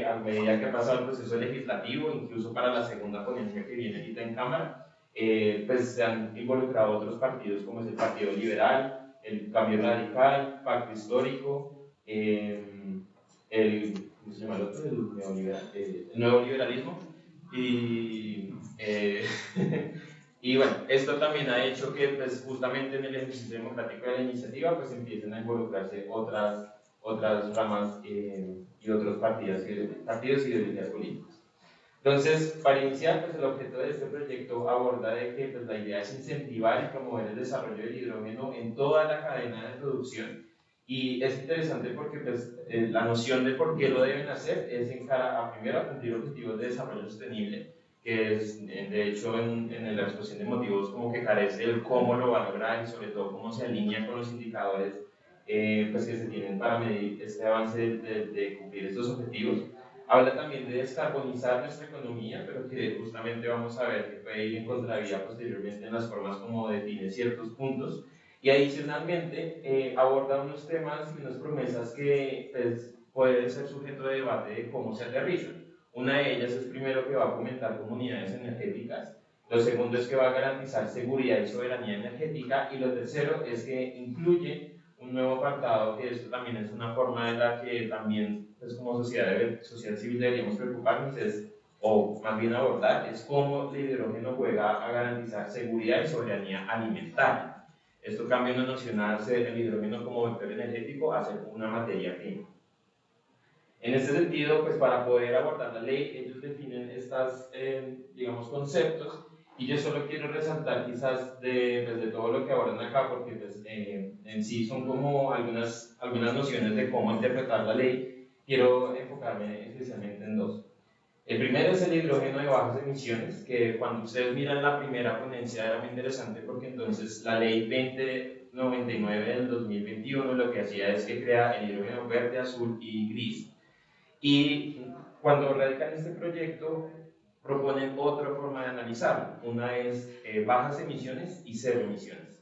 a medida que ha pasado el proceso legislativo, incluso para la segunda ponencia que viene ahorita en Cámara, pues se han involucrado otros partidos como es el Partido Liberal, el Cambio Radical, Pacto Histórico, ¿cómo se llama el otro? El Nuevo Liberalismo. Y, y bueno, esto también ha hecho que pues, justamente en el ejercicio democrático de la iniciativa pues empiecen a involucrarse otras ramas y otros partidos y ideologías políticas. Entonces, para iniciar, pues el objeto de este proyecto aborda de que pues, la idea es incentivar y promover el desarrollo del hidrógeno en toda la cadena de producción. Y es interesante porque pues, la noción de por qué lo deben hacer es en cara a primero a cumplir objetivos de desarrollo sostenible, que es de hecho en la exposición de motivos como que carece el cómo lo va a lograr y sobre todo cómo se alinea con los indicadores pues, que se tienen para medir este avance de cumplir estos objetivos. Habla también de descarbonizar nuestra economía, pero que justamente vamos a ver que puede ir en contravía posteriormente en las formas como define ciertos puntos. Y adicionalmente aborda unos temas y unas promesas que pues, pueden ser sujeto de debate de cómo se aterrizan. Una de ellas es primero que va a fomentar comunidades energéticas, lo segundo es que va a garantizar seguridad y soberanía energética, y lo tercero es que incluye un nuevo apartado, que esto también es una forma en la que también pues, como sociedad civil deberíamos preocuparnos, o más bien abordar, es cómo el hidrógeno juega a garantizar seguridad y soberanía alimentaria. Esto cambia una noción a ser el hidrógeno como vector energético a ser una materia prima. En este sentido, pues para poder abordar la ley, ellos definen estos, digamos, conceptos, y yo solo quiero resaltar quizás pues, de todo lo que abordan acá, porque pues, en sí son como algunas nociones de cómo interpretar la ley. Quiero enfocarme especialmente en dos. El primero es el hidrógeno de bajas emisiones, que cuando ustedes miran la primera ponencia era muy interesante porque entonces la ley 2099 del 2021 lo que hacía es que crea el hidrógeno verde, azul y gris. Y cuando radican este proyecto proponen otra forma de analizarlo. Una es bajas emisiones y cero emisiones.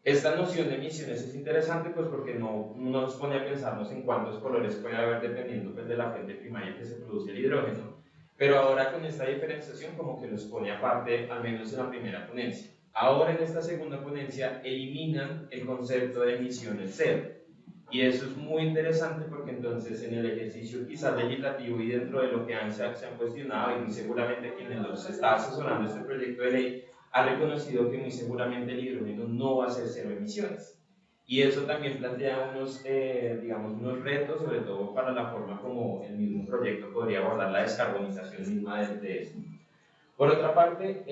Esta noción de emisiones es interesante pues porque no nos pone a pensarnos en cuántos colores puede haber dependiendo pues, de la fuente primaria que se produce el hidrógeno, pero ahora con esta diferenciación como que los pone aparte, al menos en la primera ponencia. Ahora en esta segunda ponencia eliminan el concepto de emisiones cero, y eso es muy interesante porque entonces en el ejercicio quizás legislativo y dentro de lo que se han cuestionado, y muy seguramente quienes los está asesorando este proyecto de ley ha reconocido que muy seguramente el hidrógeno no va a ser cero emisiones. Y eso también plantea digamos, unos retos, sobre todo para la forma como el mismo proyecto podría abordar la descarbonización misma de esto. Por otra parte,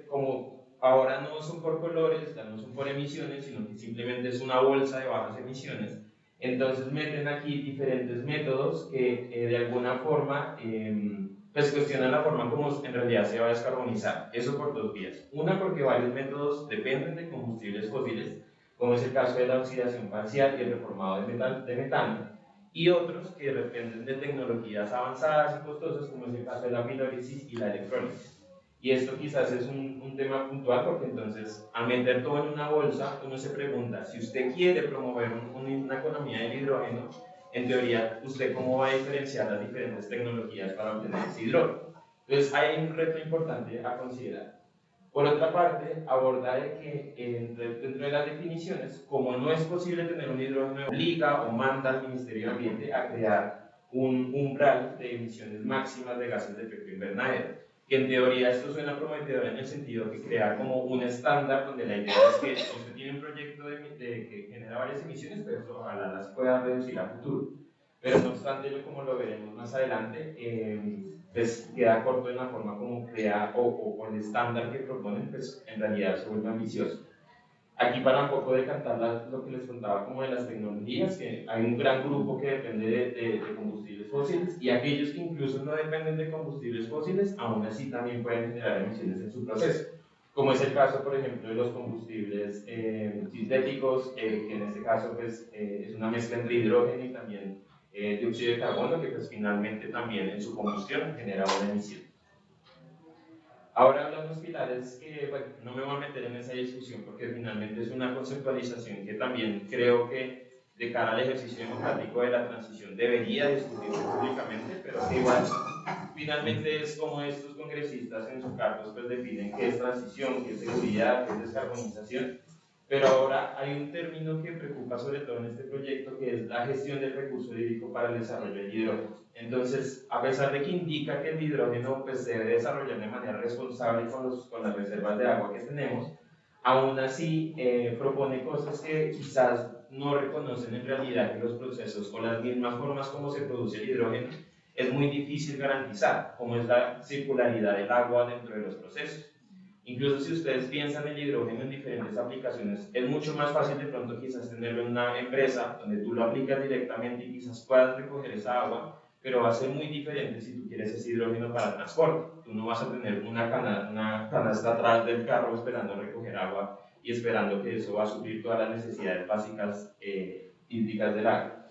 como ahora no son por colores, ya no son por emisiones, sino que simplemente es una bolsa de bajas emisiones, entonces meten aquí diferentes métodos que de alguna forma pues cuestionan la forma como en realidad se va a descarbonizar. Eso por dos vías. Una, porque varios métodos dependen de combustibles fósiles, como es el caso de la oxidación parcial y el reformado de metano, y otros que dependen de tecnologías avanzadas y costosas, como es el caso de la pirólisis y la electrólisis. Y esto quizás es un tema puntual porque entonces al meter todo en una bolsa uno se pregunta, si usted quiere promover una economía del hidrógeno, en teoría usted cómo va a diferenciar las diferentes tecnologías para obtener ese hidrógeno. Entonces hay un reto importante a considerar. Por otra parte, aborda de que dentro de las definiciones, como no es posible tener un hidrógeno, obliga o manda al Ministerio de Ambiente a crear un umbral de emisiones máximas de gases de efecto invernadero, que en teoría esto suena prometedor en el sentido que crea como un estándar donde la idea es que usted tiene un proyecto que genera varias emisiones, pero ojalá las pueda reducir a futuro. Pero no obstante, como lo veremos más adelante, pues queda corto en la forma como crea o el estándar que proponen, pues en realidad se vuelve ambicioso. Aquí para un poco decantar lo que les contaba como de las tecnologías, que hay un gran grupo que depende de combustibles fósiles, y aquellos que incluso no dependen de combustibles fósiles, aún así también pueden generar emisiones en su proceso, como es el caso, por ejemplo, de los combustibles sintéticos, que en este caso pues, es una mezcla entre hidrógeno y también dióxido de carbono, que pues finalmente también en su combustión genera una emisión. Ahora hablamos pilares que, bueno, no me voy a meter en esa discusión porque finalmente es una conceptualización que también creo que de cara al ejercicio democrático de la transición debería discutirse públicamente, pero que igual finalmente es como estos congresistas en sus cargos pues definen qué es transición, qué es seguridad, qué es descarbonización. Pero ahora hay un término que preocupa sobre todo en este proyecto, que es la gestión del recurso hídrico para el desarrollo del hidrógeno. Entonces, a pesar de que indica que el hidrógeno pues, se debe desarrollar de manera responsable con las reservas de agua que tenemos, aún así propone cosas que quizás no reconocen en realidad que los procesos o las mismas formas como se produce el hidrógeno es muy difícil garantizar, como es la circularidad del agua dentro de los procesos. Incluso si ustedes piensan el hidrógeno en diferentes aplicaciones, es mucho más fácil de pronto quizás tenerlo en una empresa donde tú lo aplicas directamente y quizás puedas recoger esa agua, pero va a ser muy diferente si tú quieres ese hidrógeno para el transporte. Tú no vas a tener una canasta atrás del carro esperando recoger agua y esperando que eso va a suplir todas las necesidades básicas hídricas del agua.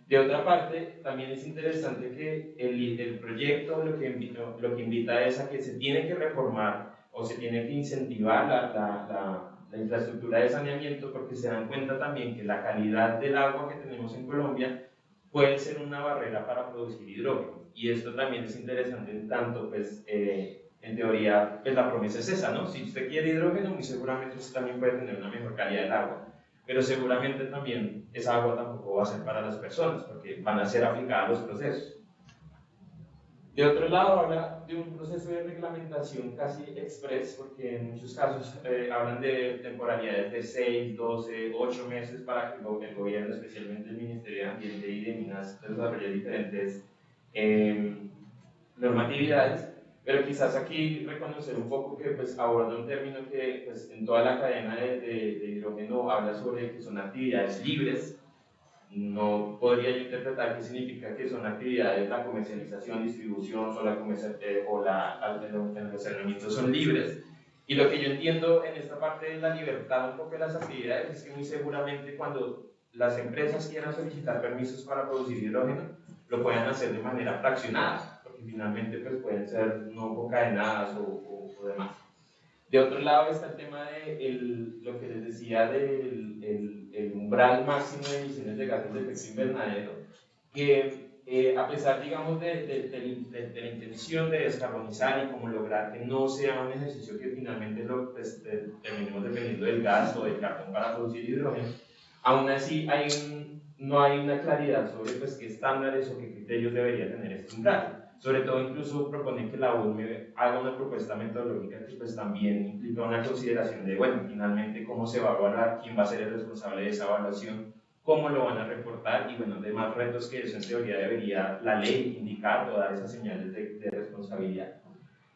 De otra parte, también es interesante que el proyecto lo que invita es a que se tiene que reformar o se tiene que incentivar la infraestructura de saneamiento, porque se dan cuenta también que la calidad del agua que tenemos en Colombia puede ser una barrera para producir hidrógeno. Y esto también es interesante en tanto, pues, en teoría, pues la promesa es esa, ¿no? Si usted quiere hidrógeno, muy seguramente usted también puede tener una mejor calidad del agua. Pero seguramente también esa agua tampoco va a ser para las personas, porque van a ser aplicadas los procesos. De otro lado, habla de un proceso de reglamentación casi express, porque en muchos casos hablan de temporalidades de 6, 12, 8 meses para que el gobierno, especialmente el Ministerio de Ambiente y de Minas, desarrolle diferentes normatividades, pero quizás aquí reconocer un poco que pues, aborda un término que pues, en toda la cadena de hidrógeno habla sobre que son actividades libres. No podría yo interpretar qué significa que son actividades, la comercialización, distribución o el almacenamiento son libres. Y lo que yo entiendo en esta parte de la libertad un poco de las actividades es que muy seguramente cuando las empresas quieran solicitar permisos para producir hidrógeno, lo puedan hacer de manera fraccionada, porque finalmente pues, pueden ser no concadenadas o demás. De otro lado está el tema de lo que les decía del el umbral máximo de emisiones de gases de efecto invernadero, que a pesar, digamos, de la intención de descarbonizar y como lograr que no sea un ejercicio que finalmente terminemos dependiendo del gas o del carbón para producir hidrógeno, aún así no hay una claridad sobre pues, qué estándares o qué criterios debería tener este umbral. Sobre todo, incluso proponen que la UNE haga una propuesta metodológica que pues, también implica una consideración de, bueno, finalmente, cómo se va a evaluar, quién va a ser el responsable de esa evaluación, cómo lo van a reportar y, bueno, demás retos que eso en teoría debería la ley indicar o dar esas señales de responsabilidad.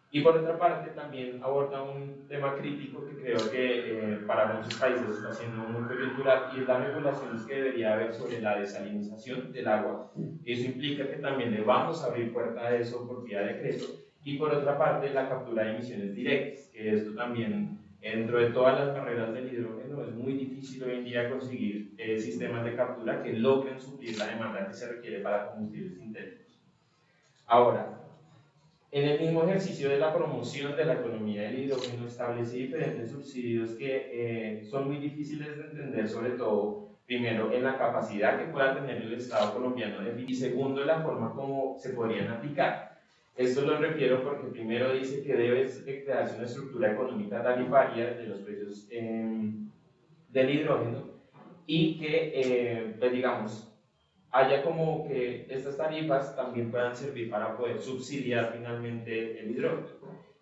Y por otra parte, también aborda un tema crítico que creo que para muchos países está siendo muy coyuntural y es las regulaciones que debería haber sobre la desalinización del agua. Eso implica que también le vamos a abrir puerta a eso por vía de decreto. Y por otra parte, la captura de emisiones directas, que esto también, dentro de todas las barreras del hidrógeno, es muy difícil hoy en día conseguir sistemas de captura que logren suplir la demanda que se requiere para combustibles sintéticos. Ahora, en el mismo ejercicio de la promoción de la economía del hidrógeno establece diferentes subsidios que son muy difíciles de entender, sobre todo, primero, en la capacidad que pueda tener el Estado colombiano y segundo, la forma como se podrían aplicar. Esto lo refiero porque primero dice que debe crearse una estructura económica tarifaria de los precios del hidrógeno y que, pues digamos, haya como que estas tarifas también puedan servir para poder subsidiar finalmente el hidrógeno.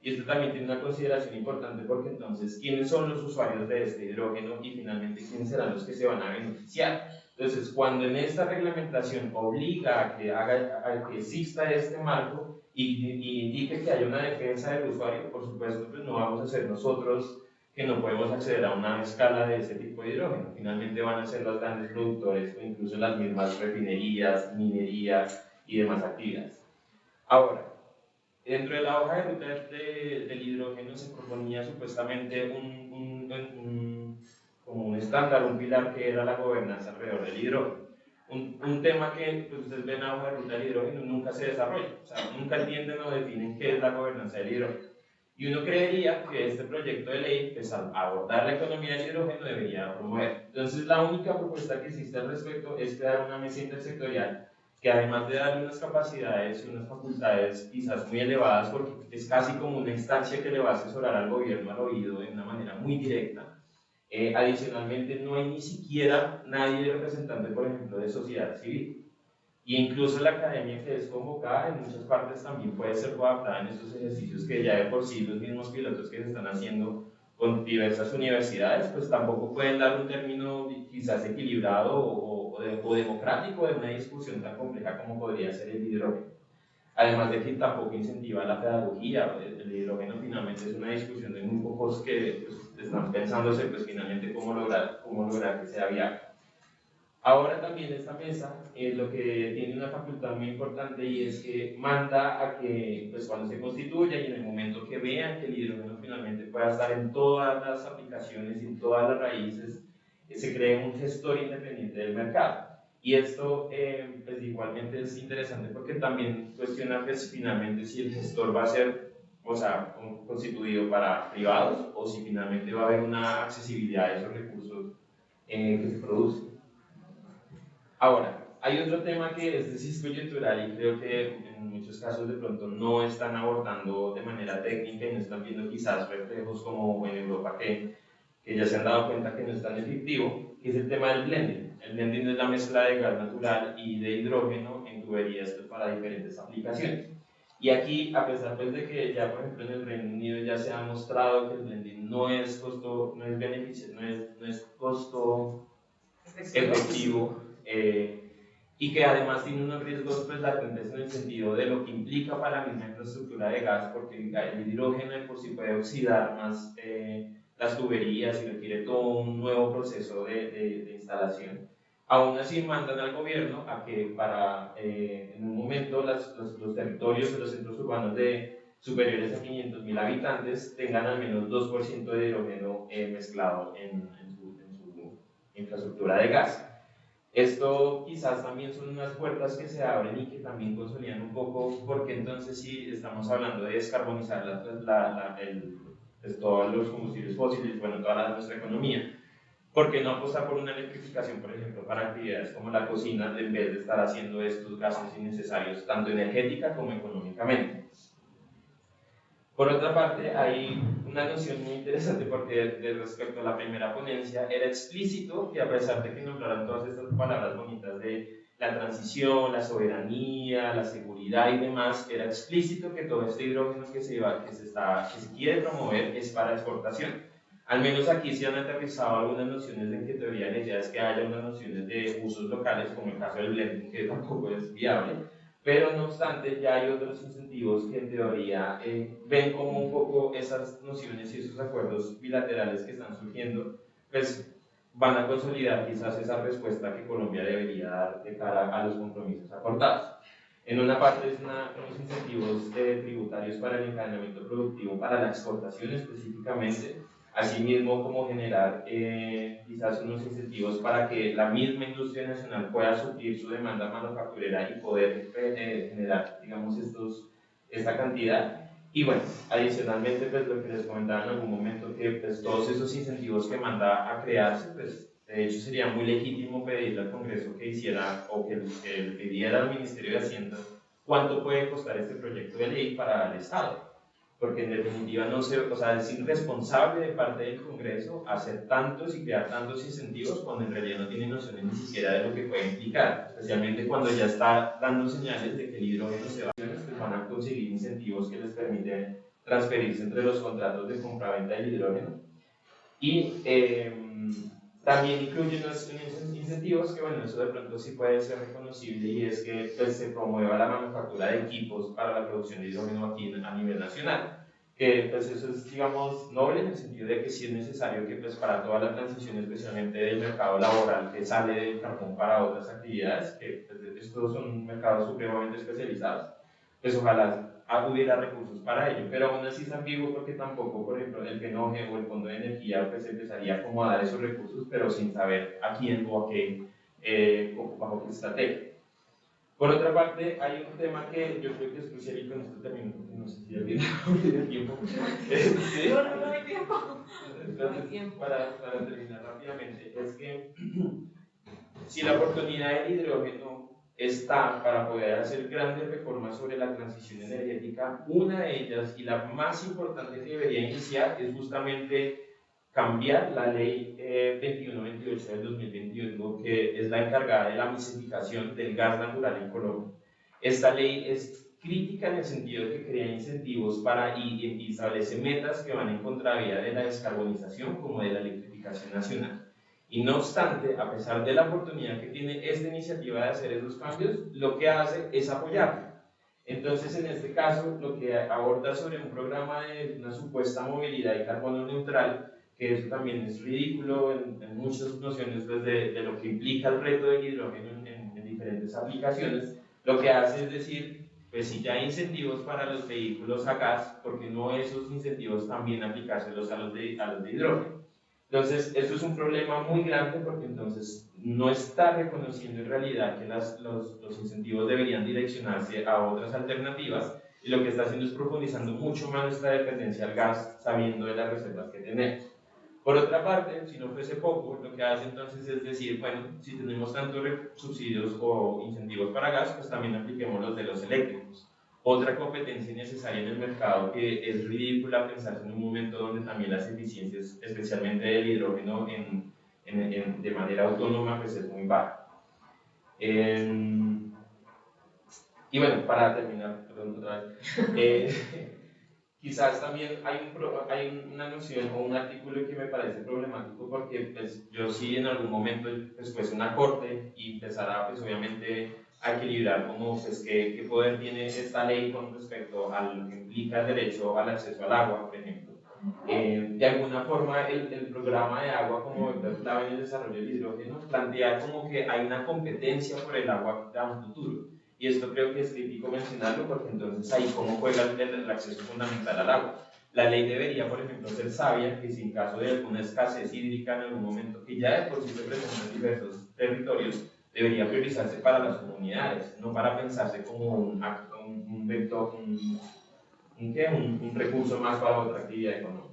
Y esto también tiene una consideración importante porque entonces, ¿quiénes son los usuarios de este hidrógeno y finalmente quiénes serán los que se van a beneficiar? Entonces, cuando en esta reglamentación obliga a que exista este marco y indique que haya una defensa del usuario, por supuesto, pues no vamos a ser nosotros que no podemos acceder a una escala de ese tipo de hidrógeno. Finalmente van a ser los grandes productores o incluso las mismas refinerías, minerías y demás actividades. Ahora, dentro de la hoja de ruta del hidrógeno se proponía supuestamente como un estándar, un pilar que era la gobernanza alrededor del hidrógeno. Un tema que pues, ustedes ven en la hoja de ruta del hidrógeno nunca se desarrolla, o sea, nunca entienden o definen qué es la gobernanza del hidrógeno. Y uno creería que este proyecto de ley, pues al abordar la economía del hidrógeno, debería promover. Entonces, la única propuesta que existe al respecto es crear una mesa intersectorial que, además de darle unas capacidades y unas facultades quizás muy elevadas, porque es casi como una instancia que le va a asesorar al gobierno al oído de una manera muy directa. Adicionalmente, no hay ni siquiera nadie representante, por ejemplo, de sociedad civil. Y incluso la academia que es convocada en muchas partes también puede ser coadaptada en estos ejercicios que ya de por sí los mismos pilotos que se están haciendo con diversas universidades, pues tampoco pueden dar un término quizás equilibrado o democrático de una discusión tan compleja como podría ser el hidrógeno. Además de que tampoco incentiva la pedagogía, el hidrógeno finalmente es una discusión de muy pocos que pues, están pensándose pues finalmente cómo lograr que sea viable. Ahora también esta mesa lo que tiene una facultad muy importante y es que manda a que pues, cuando se constituya y en el momento que vean que el hidrógeno finalmente pueda estar en todas las aplicaciones y en todas las raíces, se cree un gestor independiente del mercado. Y esto pues, igualmente es interesante porque también cuestiona pues, finalmente si el gestor va a ser, o sea, constituido para privados o si finalmente va a haber una accesibilidad a esos recursos que se producen. Ahora, hay otro tema que es de coyuntural y creo que en muchos casos de pronto no están abordando de manera técnica y no están viendo quizás reflejos como en Europa que ya se han dado cuenta que no es tan efectivo, que es el tema del blending. El blending es la mezcla de gas natural y de hidrógeno en tuberías para diferentes aplicaciones. Y aquí, a pesar pues, de que ya por ejemplo en el Reino Unido ya se ha mostrado que el blending no es costo efectivo y que además tiene unos riesgos pues, latentes en el sentido de lo que implica para la misma infraestructura de gas, porque el hidrógeno de por sí puede oxidar más las tuberías y requiere todo un nuevo proceso de instalación. Aún así mandan al gobierno a que para en un momento los territorios de los centros urbanos superiores a 500.000 habitantes tengan al menos 2% de hidrógeno mezclado en su infraestructura de gas. Esto quizás también son unas puertas que se abren y que también consolidan un poco, porque entonces si estamos hablando de descarbonizar pues, todos los combustibles fósiles, bueno, toda nuestra economía, ¿por qué no apostar por una electrificación, por ejemplo, para actividades como la cocina, en vez de estar haciendo estos gastos innecesarios, tanto energética como económicamente? Por otra parte, hay una noción muy interesante porque respecto a la primera ponencia era explícito que a pesar de que nombraran todas estas palabras bonitas de la transición, la soberanía, la seguridad y demás, era explícito que todo este hidrógeno que se quiere promover es para exportación. Al menos aquí se han aterrizado algunas nociones de que teoría la idea es que haya unas nociones de usos locales, como el caso del blending, que tampoco es viable, pero no obstante ya hay otros incentivos que en teoría ven como un poco esas nociones y esos acuerdos bilaterales que están surgiendo, pues van a consolidar quizás esa respuesta que Colombia debería dar de cara a los compromisos acordados. En una parte es unos incentivos tributarios para el encadenamiento productivo, para la exportación específicamente, asimismo como generar quizás unos incentivos para que la misma industria nacional pueda suplir su demanda manufacturera y poder generar, digamos, esta cantidad. Y bueno, adicionalmente, pues lo que les comentaba en algún momento, que pues, todos esos incentivos que manda a crearse, pues de hecho sería muy legítimo pedirle al Congreso que hiciera o que le pidiera al Ministerio de Hacienda cuánto puede costar este proyecto de ley para el Estado, porque en definitiva no se, o sea, es irresponsable de parte del Congreso hacer tantos y crear tantos incentivos cuando en realidad no tiene nociones ni siquiera de lo que puede implicar, especialmente cuando ya está dando señales de que el hidrógeno se va a pues van a conseguir incentivos que les permiten transferirse entre los contratos de compra-venta del hidrógeno. Y también incluye unos incentivos que, bueno, eso de pronto sí puede ser reconocible y es que pues, se promueva la manufactura de equipos para la producción de hidrógeno aquí a nivel nacional. Que pues eso es, digamos, noble en el sentido de que sí es necesario que pues para toda la transición, especialmente del mercado laboral que sale del carbón para otras actividades, que pues, estos son mercados supremamente especializados, pues ojalá hubiera recursos para ello, pero aún así es ambiguo porque tampoco, por ejemplo, el PNOE o el Fondo de Energía pues empezaría como a dar esos recursos, pero sin saber a quién o a qué, bajo qué estrategia. Por otra parte, hay un tema que yo creo que es crucial y con esto termino, porque no sé si alguien tiene tiempo. ¿Sí? No hay tiempo. Entonces, para terminar rápidamente, es que si la oportunidad del hidrógeno está para poder hacer grandes reformas sobre la transición energética, una de ellas y la más importante que debería iniciar es justamente cambiar la ley 2128 del 2021, que es la encargada de la masificación del gas natural en Colombia. Esta ley es crítica en el sentido de que crea incentivos para y establece metas que van en contravía de la descarbonización como de la electrificación nacional. Y no obstante, a pesar de la oportunidad que tiene esta iniciativa de hacer esos cambios, lo que hace es apoyarla. Entonces, en este caso, lo que aborda sobre un programa de una supuesta movilidad y carbono neutral, que eso también es ridículo en muchas nociones pues, de lo que implica el reto del hidrógeno en diferentes aplicaciones, lo que hace es decir, pues si ya hay incentivos para los vehículos a gas, ¿por qué no esos incentivos también aplicárselos a los de hidrógeno? Entonces, esto es un problema muy grande porque entonces no está reconociendo en realidad que los incentivos deberían direccionarse a otras alternativas y lo que está haciendo es profundizando mucho más nuestra dependencia al gas sabiendo de las reservas que tenemos. Por otra parte, si no fuese poco, lo que hace entonces es decir, bueno, si tenemos tantos subsidios o incentivos para gas, pues también apliquemos los de los eléctricos. Otra competencia innecesaria en el mercado que es ridícula pensarse en un momento donde también las eficiencias, especialmente del hidrógeno de manera autónoma, pues es muy baja. Y bueno, para terminar, perdón, otra vez, quizás también hay una noción o un artículo que me parece problemático porque pues, yo sí en algún momento después una corte y empezará pues obviamente a equilibrar como pues qué poder tiene esta ley con respecto a lo que implica el derecho al acceso al agua, por ejemplo. De alguna forma el programa de agua como vector clave en el desarrollo del hidrógeno plantea como que hay una competencia por el agua a un futuro. Y esto creo que es crítico mencionarlo porque entonces ahí cómo juega el acceso fundamental al agua. La ley debería, por ejemplo, ser sabia que si en caso de alguna escasez hídrica en algún momento que ya de por sí se presenta en diversos territorios, debería priorizarse para las comunidades, no para pensarse como un vector, un recurso más para otra actividad económica.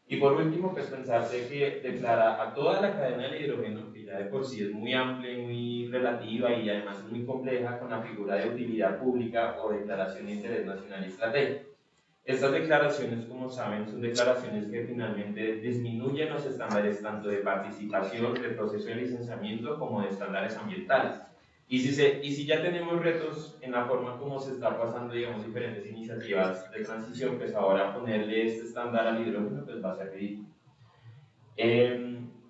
Y por último, pues pensarse que declara a toda la cadena del hidrógeno, que ya de por sí es muy amplia y muy relativa y además es muy compleja con la figura de utilidad pública o declaración de interés nacional y estratégico. Estas declaraciones, como saben, son declaraciones que finalmente disminuyen los estándares tanto de participación, de proceso de licenciamiento, como de estándares ambientales. Y si ya tenemos retos en la forma como se está pasando, digamos, diferentes iniciativas de transición, pues ahora ponerle este estándar al hidrógeno, pues va a ser ridículo.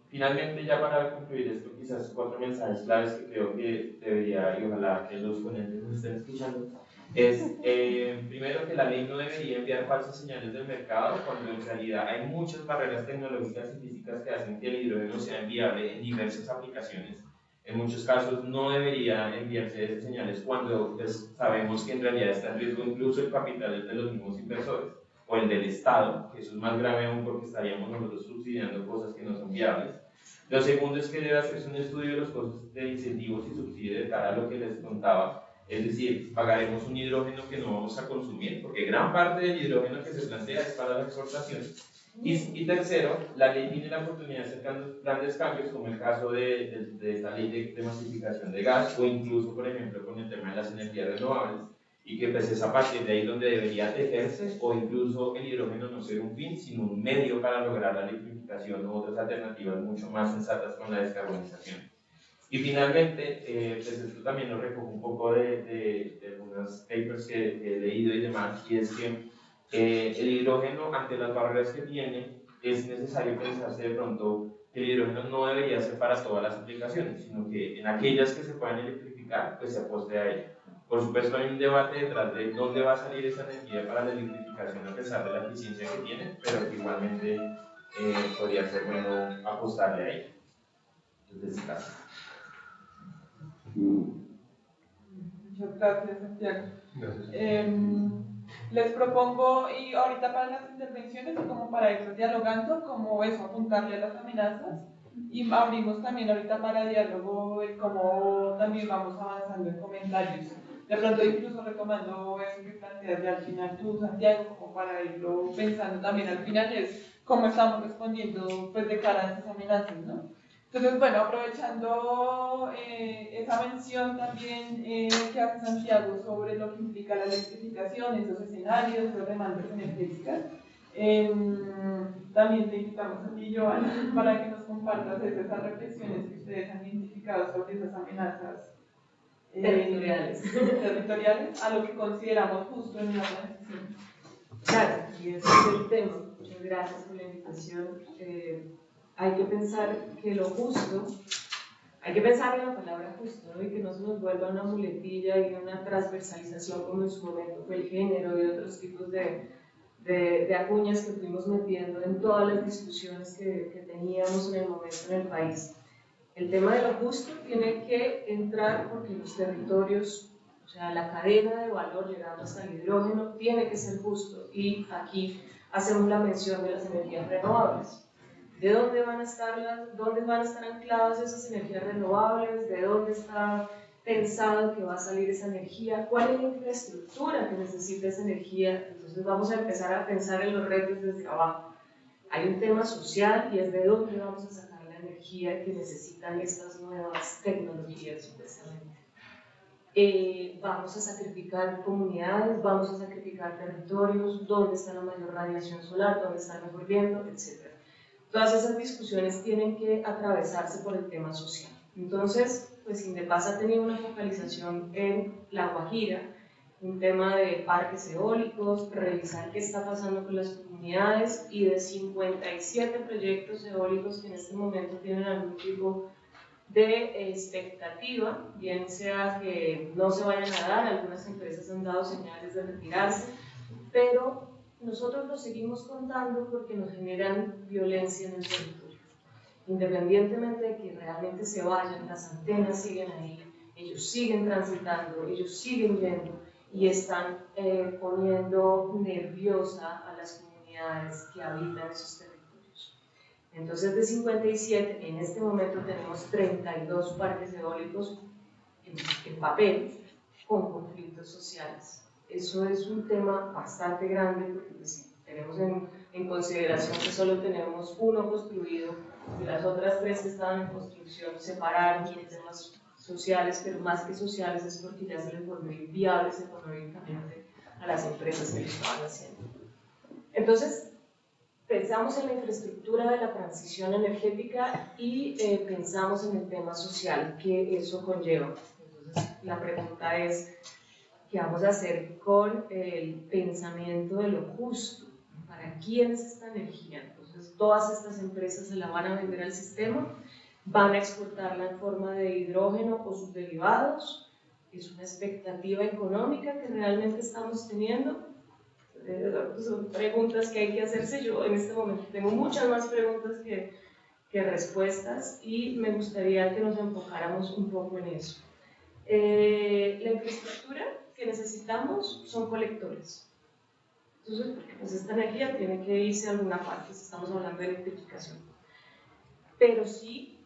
Finalmente, ya para concluir esto, quizás 4 mensajes claves que creo que debería, y ojalá que los ponentes nos estén escuchando, es, primero, que la ley no debería enviar falsas señales del mercado, cuando en realidad hay muchas barreras tecnológicas y físicas que hacen que el hidrógeno sea viable en diversas aplicaciones. En muchos casos no debería enviarse esas señales cuando pues, sabemos que en realidad está en riesgo incluso el capital de los mismos inversores o el del Estado, que eso es más grave aún porque estaríamos nosotros subsidiando cosas que no son viables. Lo segundo es que debe hacerse un estudio de los costos de incentivos y subsidios de cara a lo que les contaba, es decir, pagaremos un hidrógeno que no vamos a consumir, porque gran parte del hidrógeno que se plantea es para la exportación. Y tercero, la ley tiene la oportunidad de hacer grandes cambios, como el caso de esta ley de masificación de gas, o incluso, por ejemplo, con el tema de las energías renovables, y que pues es a partir de ahí donde debería tejerse, o incluso el hidrógeno no ser un fin, sino un medio para lograr la electrificación o otras alternativas mucho más sensatas con la descarbonización. Y finalmente, pues esto también lo recojo un poco de algunos papers que he leído y demás, y es que el hidrógeno, ante las barreras que tiene, es necesario pensarse de pronto que el hidrógeno no debería ser para todas las aplicaciones, sino que en aquellas que se puedan electrificar, pues se aposte a ello. Por supuesto, hay un debate detrás de dónde va a salir esa energía para la electrificación a pesar de la eficiencia que tiene, pero que igualmente podría ser bueno apostarle a ello. Entonces, gracias. Muchas gracias, Santiago. Gracias. Les propongo, y ahorita para las intervenciones, y como para ir dialogando, como eso, apuntarle a las amenazas y abrimos también ahorita para diálogo el cómo también vamos avanzando en comentarios. De pronto incluso retomando eso que planteas de al final tú, Santiago, como para irlo pensando también al final es cómo estamos respondiendo pues de cara a esas amenazas, ¿no? Entonces, bueno, aprovechando esa mención también que hace Santiago sobre lo que implica la electrificación, esos escenarios, esas demandas energéticas, también te invitamos a ti, Joana, para que nos compartas esas reflexiones que ustedes han identificado sobre esas amenazas territoriales a lo que consideramos justo en la transición. Claro, y ese es el tema. Muchas gracias por la invitación. Hay que pensar que lo justo, hay que pensar en la palabra justo, ¿no? Y que no se nos vuelva una muletilla y una transversalización como en su momento fue el género y otros tipos de acuñas que fuimos metiendo en todas las discusiones que teníamos en el momento en el país. El tema de lo justo tiene que entrar porque los territorios, o sea, la cadena de valor llegando hasta el hidrógeno tiene que ser justo, y aquí hacemos la mención de las energías renovables. ¿De dónde van a estar ancladas esas energías renovables? ¿De dónde está pensado que va a salir esa energía? ¿Cuál es la infraestructura que necesita esa energía? Entonces vamos a empezar a pensar en los retos desde abajo. Hay un tema social y es de dónde vamos a sacar la energía que necesitan estas nuevas tecnologías, supuestamente. Vamos a sacrificar comunidades, vamos a sacrificar territorios, dónde está la mayor radiación solar, dónde está el mejor viento, etc. Todas esas discusiones tienen que atravesarse por el tema social. Entonces, pues Indepaz ha tenido una focalización en La Guajira, un tema de parques eólicos, revisar qué está pasando con las comunidades, y de 57 proyectos eólicos que en este momento tienen algún tipo de expectativa, bien sea que no se vayan a dar, algunas empresas han dado señales de retirarse, pero nosotros los seguimos contando porque nos generan violencia en el territorio. Independientemente de que realmente se vayan, las antenas siguen ahí, ellos siguen transitando, ellos siguen yendo y están poniendo nerviosa a las comunidades que habitan esos territorios. Entonces, de 57, en este momento tenemos 32 parques eólicos en papel con conflictos sociales. Eso es un tema bastante grande porque pues, tenemos en consideración que solo tenemos uno construido y las otras 3 que estaban en construcción separaron por temas sociales, pero más que sociales es porque ya se les volvió inviables económicamente a las empresas que lo estaban haciendo. Entonces, pensamos en la infraestructura de la transición energética y pensamos en el tema social que eso conlleva. Entonces, la pregunta es, ¿qué vamos a hacer con el pensamiento de lo justo? ¿Para quién es esta energía? Entonces, todas estas empresas se la van a vender al sistema, van a exportarla en forma de hidrógeno o sus derivados. Es una expectativa económica que realmente estamos teniendo. Son preguntas que hay que hacerse. Yo en este momento tengo muchas más preguntas que respuestas y me gustaría que nos enfocáramos un poco en eso. La infraestructura que necesitamos son colectores. Entonces, porque pues esta energía tiene que irse a alguna parte, si estamos hablando de electrificación. Pero sí,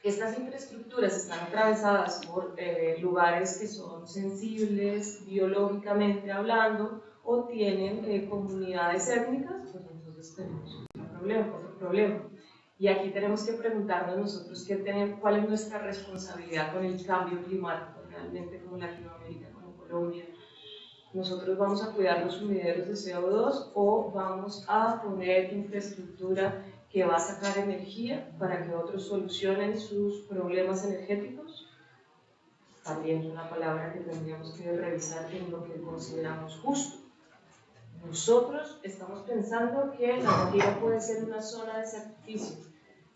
estas infraestructuras están atravesadas por lugares que son sensibles biológicamente hablando o tienen comunidades étnicas, pues entonces tenemos otro problema. Y aquí tenemos que preguntarnos nosotros cuál es nuestra responsabilidad con el cambio climático, realmente como Latinoamérica, como Colombia. ¿Nosotros vamos a cuidar los sumideros de CO2 o vamos a poner infraestructura que va a sacar energía para que otros solucionen sus problemas energéticos? También es una palabra que tendríamos que revisar en lo que consideramos justo. Nosotros estamos pensando que la Guajira puede ser una zona de sacrificio,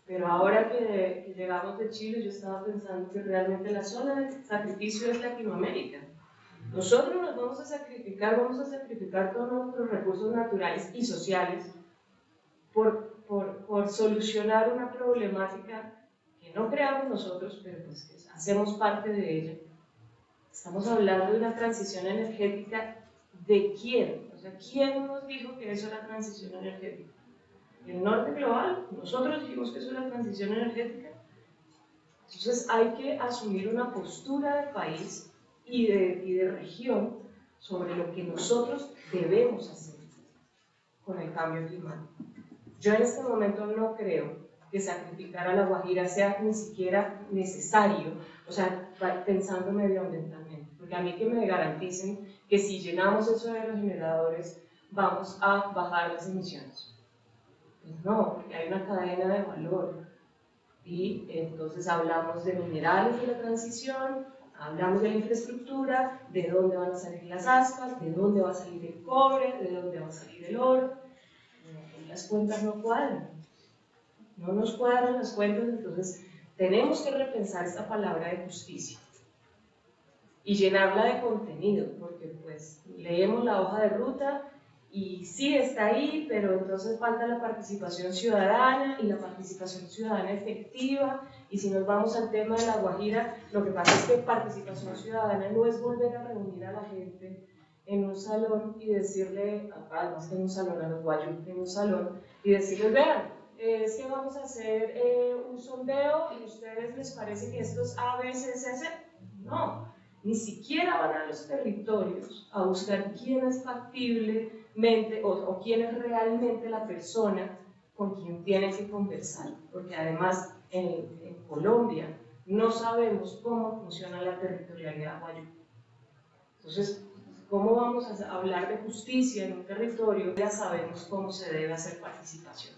pero ahora que llegamos de Chile, yo estaba pensando que realmente la zona de sacrificio es Latinoamérica. Nosotros nos vamos a sacrificar todos nuestros recursos naturales y sociales por solucionar una problemática que no creamos nosotros, pero pues que hacemos parte de ella. Estamos hablando de una transición energética. ¿De quién? O sea, ¿quién nos dijo que eso era transición energética? el norte global, nosotros dijimos que eso es la transición energética. Entonces hay que asumir una postura de país y de región sobre lo que nosotros debemos hacer con el cambio climático. Yo en este momento no creo que sacrificar a La Guajira sea ni siquiera necesario, o sea, pensando medioambientalmente, porque a mí que me garanticen que si llenamos esos aerogeneradores vamos a bajar las emisiones. Pues no, porque hay una cadena de valor y entonces hablamos de minerales de la transición, hablamos de la infraestructura, de dónde van a salir las aspas, de dónde va a salir el cobre, de dónde va a salir el oro. Las cuentas no cuadran, no nos cuadran las cuentas, entonces tenemos que repensar esta palabra de justicia y llenarla de contenido, porque pues leemos la hoja de ruta y sí está ahí, pero entonces falta la participación ciudadana y la participación ciudadana efectiva. Y si nos vamos al tema de La Guajira, lo que pasa es que participación ciudadana no es volver a reunir a la gente en un salón y decirle, además que en un salón, a los guayú, en un salón, y decirles, vean, es que vamos a hacer un sondeo y a ustedes les parece que esto es A, B, C, C, C. No, ni siquiera van a los territorios a buscar quién es factiblemente o quién es realmente la persona con quien tienen que conversar, porque además en Colombia no sabemos cómo funciona la territorialidad guayú. Entonces, ¿cómo vamos a hablar de justicia en un territorio? Ya sabemos cómo se debe hacer participación.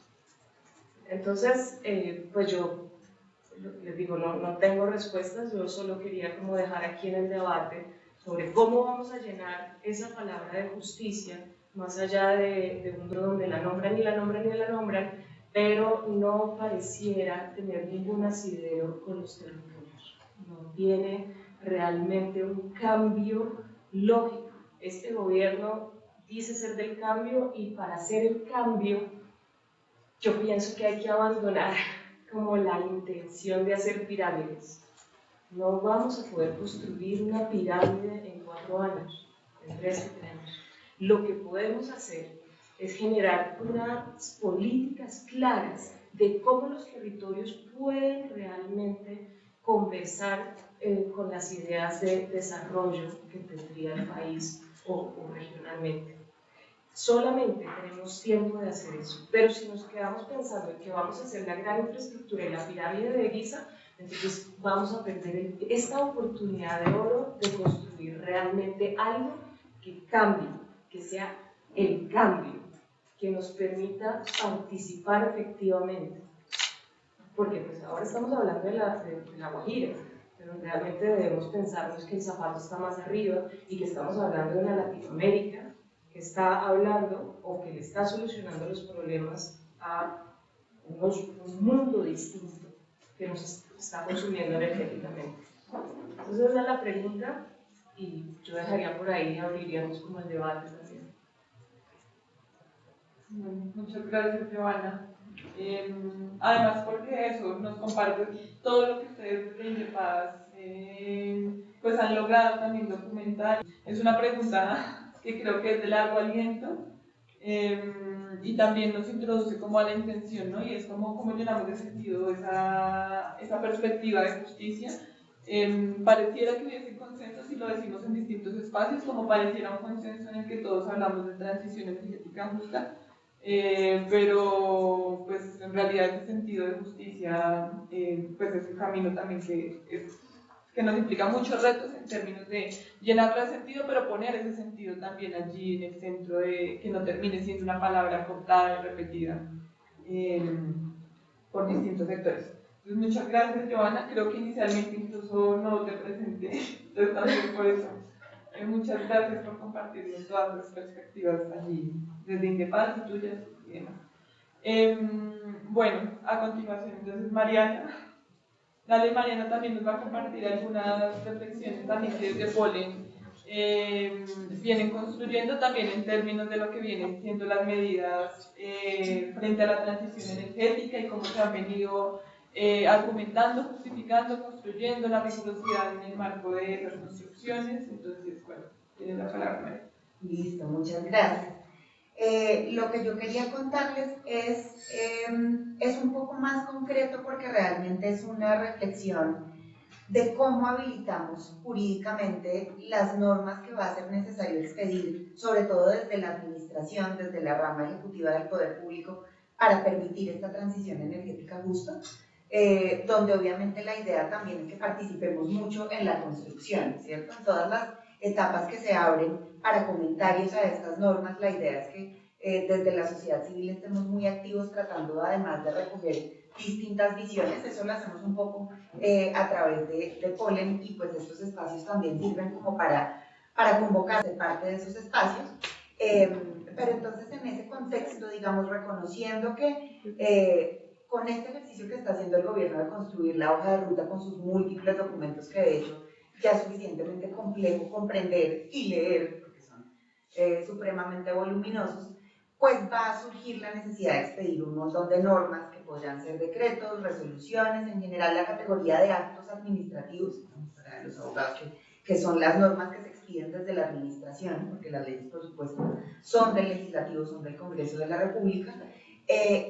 Entonces, pues yo les digo, no tengo respuestas, yo solo quería como dejar aquí en el debate sobre cómo vamos a llenar esa palabra de justicia, más allá de un mundo donde la nombran y la nombran y la nombran, pero no pareciera tener ningún asidero con los territorios. No tiene realmente un cambio lógico. Este gobierno dice ser del cambio y para hacer el cambio yo pienso que hay que abandonar como la intención de hacer pirámides. No vamos a poder construir una pirámide en 4 años, en 3 que tenemos. Lo que podemos hacer es generar unas políticas claras de cómo los territorios pueden realmente conversar con las ideas de desarrollo que tendría el país o regionalmente. Solamente tenemos tiempo de hacer eso, pero si nos quedamos pensando en que vamos a hacer la gran infraestructura y la pirámide de Giza, entonces vamos a perder esta oportunidad de oro de construir realmente algo que cambie, que sea el cambio, que nos permita participar efectivamente. Porque pues ahora estamos hablando de la Guajira, pero realmente debemos pensarnos que el zapato está más arriba y que estamos hablando de una Latinoamérica que está hablando o que le está solucionando los problemas a un mundo distinto que nos está consumiendo energéticamente. Entonces esa es la pregunta y yo dejaría por ahí y abriríamos como el debate también. Bueno, muchas gracias, Giovanna. Además, porque eso nos comparte todo lo que ustedes de Indepaz pues han logrado también documentar. Es una pregunta que creo que es de largo aliento y también nos introduce como a la intención, ¿no? Y es como cómo llenamos de sentido esa perspectiva de justicia. Pareciera que hubiese consenso si lo decimos en distintos espacios, como pareciera un consenso en el que todos hablamos de transición energética justa, pero pues en realidad ese sentido de justicia pues es un camino también que nos implica muchos retos en términos de llenarlo de sentido, pero poner ese sentido también allí en el centro, de que no termine siendo una palabra cortada y repetida por distintos sectores. Entonces, muchas gracias, Giovanna. Creo que inicialmente incluso no te presenté, entonces también por eso. Muchas gracias por compartirnos todas las perspectivas allí, desde Indepaz y tuyas y demás. Bueno, a continuación, entonces, Mariana. Dale, Mariana también nos va a compartir algunas reflexiones también que desde Polen vienen construyendo también en términos de lo que vienen siendo las medidas frente a la transición energética y cómo se han venido argumentando, justificando, construyendo la rigurosidad en el marco de esas construcciones. Entonces, bueno, tienes la palabra, Mariana. Listo, muchas gracias. Lo que yo quería contarles es un poco más concreto porque realmente es una reflexión de cómo habilitamos jurídicamente las normas que va a ser necesario expedir, sobre todo desde la administración, desde la rama ejecutiva del poder público, para permitir esta transición energética justa, donde obviamente la idea también es que participemos mucho en la construcción, ¿cierto? En todas las etapas que se abren para comentarios a estas normas, la idea es que desde la sociedad civil estemos muy activos tratando además de recoger distintas visiones. Eso lo hacemos un poco a través de Polen, y pues estos espacios también sirven como para convocar de parte de esos espacios. Pero entonces en ese contexto, digamos, reconociendo que con este ejercicio que está haciendo el gobierno de construir la hoja de ruta con sus múltiples documentos, que de hecho ya es suficientemente complejo comprender y leer, porque son supremamente voluminosos, pues va a surgir la necesidad de expedir un montón de normas que podrán ser decretos, resoluciones, en general la categoría de actos administrativos, para los abogados, que son las normas que se expiden desde la administración, porque las leyes, por supuesto, son del legislativo, son del Congreso de la República,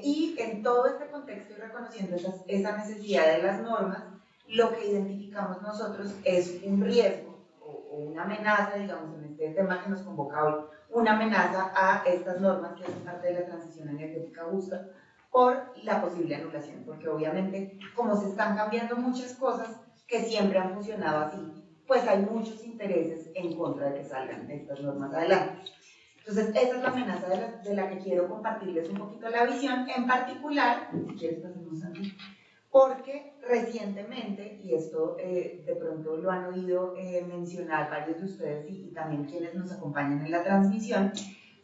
y en todo este contexto y reconociendo esa necesidad de las normas, lo que identificamos nosotros es un riesgo o una amenaza, digamos, en este tema que nos convoca hoy, una amenaza a estas normas que hacen parte de la transición energética justa por la posible anulación, porque obviamente como se están cambiando muchas cosas que siempre han funcionado así, pues hay muchos intereses en contra de que salgan estas normas adelante. Entonces, esa es la amenaza de la que quiero compartirles un poquito la visión, en particular, si quieres pasemos aquí, porque recientemente, y esto de pronto lo han oído mencionar varios de ustedes y también quienes nos acompañan en la transmisión,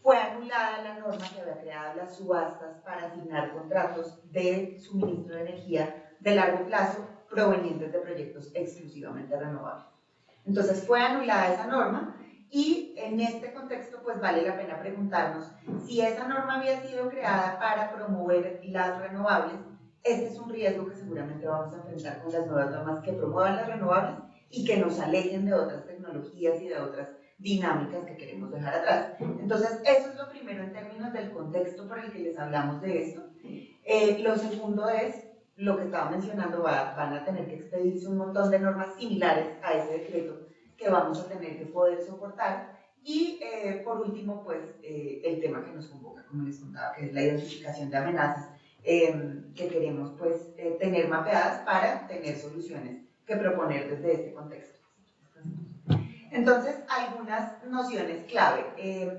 fue anulada la norma que había creado las subastas para asignar contratos de suministro de energía de largo plazo provenientes de proyectos exclusivamente renovables. Entonces fue anulada esa norma, y en este contexto pues vale la pena preguntarnos si esa norma había sido creada para promover las renovables. Este es un riesgo que seguramente vamos a enfrentar con las nuevas normas que promuevan las renovables y que nos alejen de otras tecnologías y de otras dinámicas que queremos dejar atrás. Entonces, eso es lo primero en términos del contexto por el que les hablamos de esto. Lo segundo es lo que estaba mencionando, van a tener que expedirse un montón de normas similares a ese decreto que vamos a tener que poder soportar. Y por último, pues el tema que nos convoca, como les contaba, que es la identificación de amenazas que queremos pues tener mapeadas para tener soluciones que proponer desde este contexto. Entonces, algunas nociones clave.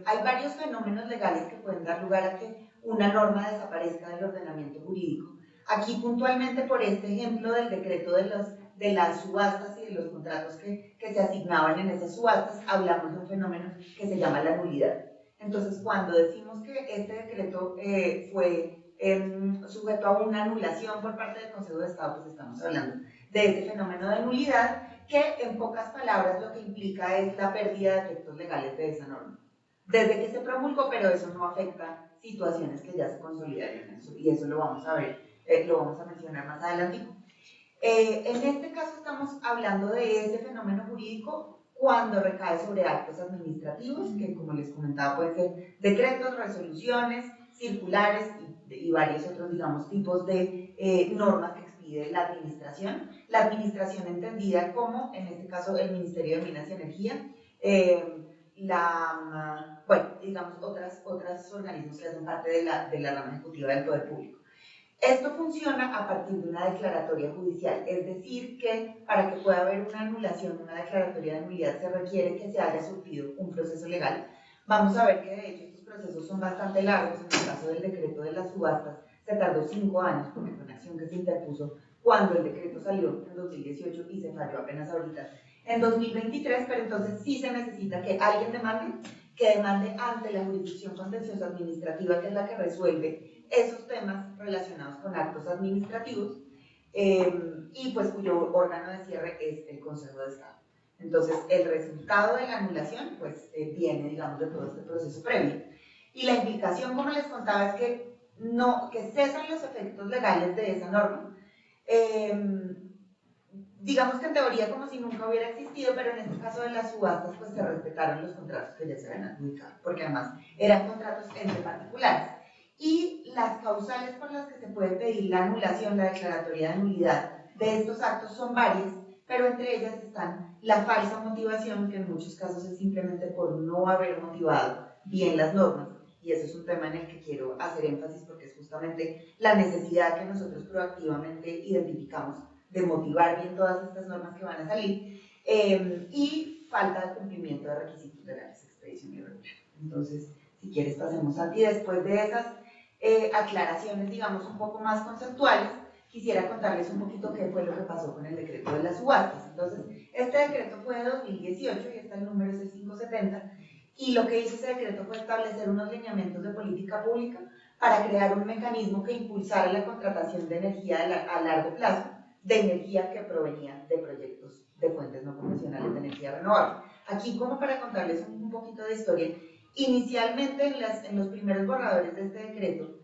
Hay varios fenómenos legales que pueden dar lugar a que una norma desaparezca del ordenamiento jurídico. Aquí puntualmente por este ejemplo del decreto de las subastas y de los contratos que se asignaban en esas subastas, hablamos de un fenómeno que se llama la nulidad. Entonces, cuando decimos que este decreto fue sujeto a una anulación por parte del Consejo de Estado, pues estamos hablando de ese fenómeno de nulidad, que en pocas palabras lo que implica es la pérdida de efectos legales de esa norma. Desde que se promulgó, pero eso no afecta situaciones que ya se consolidaron, y eso lo vamos a ver, lo vamos a mencionar más adelante. En este caso estamos hablando de ese fenómeno jurídico cuando recae sobre actos administrativos, que como les comentaba pueden ser decretos, resoluciones, circulares y varios otros, digamos, tipos de normas que expide la administración entendida como, en este caso, el Ministerio de Minas y Energía, bueno, digamos, otros organismos que hacen parte de la rama ejecutiva del poder público. Esto funciona a partir de una declaratoria judicial, es decir, que para que pueda haber una anulación, una declaratoria de nulidad, se requiere que se haya surtido un proceso legal. Vamos a ver que de hecho estos procesos son bastante largos. En el caso del decreto de las subastas se tardó 5 años, porque fue una acción que se interpuso cuando el decreto salió en 2018 y se falló apenas ahorita en 2023, pero entonces sí se necesita que alguien demande ante la jurisdicción contenciosa administrativa, que es la que resuelve esos temas relacionados con actos administrativos, y pues cuyo órgano de cierre es el Consejo de Estado. Entonces, el resultado de la anulación pues viene, digamos, de todo este proceso previo. Y la implicación, como les contaba, es que cesan los efectos legales de esa norma, digamos que en teoría como si nunca hubiera existido, pero en este caso de las subastas pues se respetaron los contratos que ya se habían adjudicado, porque además eran contratos entre particulares. Y las causales por las que se puede pedir la anulación, la declaratoria de nulidad de estos actos son varias, pero entre ellas están la falsa motivación, que en muchos casos es simplemente por no haber motivado bien las normas, y eso es un tema en el que quiero hacer énfasis porque es justamente la necesidad que nosotros proactivamente identificamos de motivar bien todas estas normas que van a salir, y falta de cumplimiento de requisitos legales, expedición irregular. Entonces, si quieres pasemos a ti. Después de esas aclaraciones, digamos, un poco más conceptuales, quisiera contarles un poquito qué fue lo que pasó con el decreto de las subastas. Entonces, este decreto fue de 2018 y está el número es el 570, y lo que hizo ese decreto fue establecer unos lineamientos de política pública para crear un mecanismo que impulsara la contratación de energía a largo plazo, de energía que provenía de proyectos de fuentes no convencionales de energía renovable. Aquí, como para contarles un poquito de historia, inicialmente en los primeros borradores de este decreto,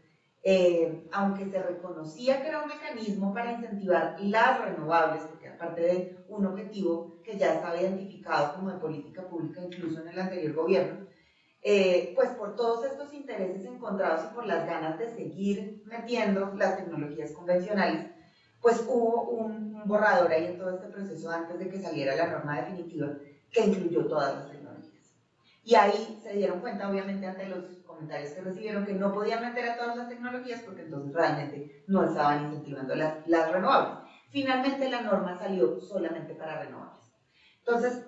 aunque se reconocía que era un mecanismo para incentivar las renovables, porque aparte de un objetivo que ya estaba identificado como de política pública incluso en el anterior gobierno, pues por todos estos intereses encontrados y por las ganas de seguir metiendo las tecnologías convencionales, pues hubo un borrador ahí en todo este proceso antes de que saliera la norma definitiva que incluyó todas las tecnologías. Y ahí se dieron cuenta, obviamente, ante los comentarios que recibieron, que no podían meter a todas las tecnologías porque entonces realmente no estaban incentivando las renovables. Finalmente la norma salió solamente para renovables. Entonces,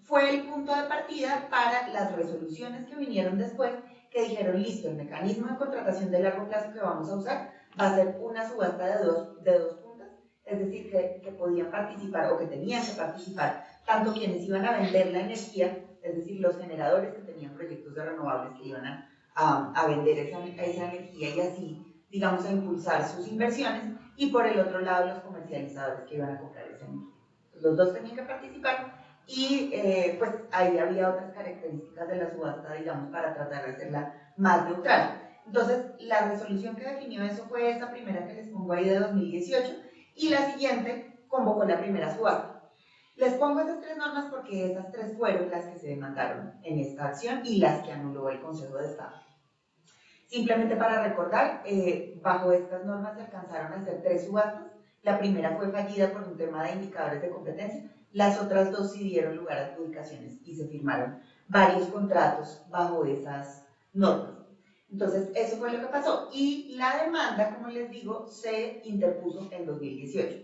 fue el punto de partida para las resoluciones que vinieron después, que dijeron, listo, el mecanismo de contratación de largo plazo que vamos a usar va a ser una subasta de dos puntas, es decir, que podían participar o que tenían que participar tanto quienes iban a vender la energía, es decir, los generadores que tenían proyectos de renovables que iban a vender esa energía y así, digamos, a impulsar sus inversiones, y por el otro lado los comercializadores que iban a comprar esa energía. Los dos tenían que participar. Y pues ahí había otras características de la subasta, digamos, para tratar de hacerla más neutral. Entonces, la resolución que definió eso fue esa primera que les pongo ahí de 2018, y la siguiente convocó la primera subasta. Les pongo esas tres normas porque esas tres fueron las que se demandaron en esta acción y las que anuló el Consejo de Estado. Simplemente para recordar, bajo estas normas se alcanzaron a hacer tres subastas. La primera fue fallida por un tema de indicadores de competencia. Las otras dos sí dieron lugar a adjudicaciones y se firmaron varios contratos bajo esas normas. Entonces, eso fue lo que pasó. Y la demanda, como les digo, se interpuso en 2018.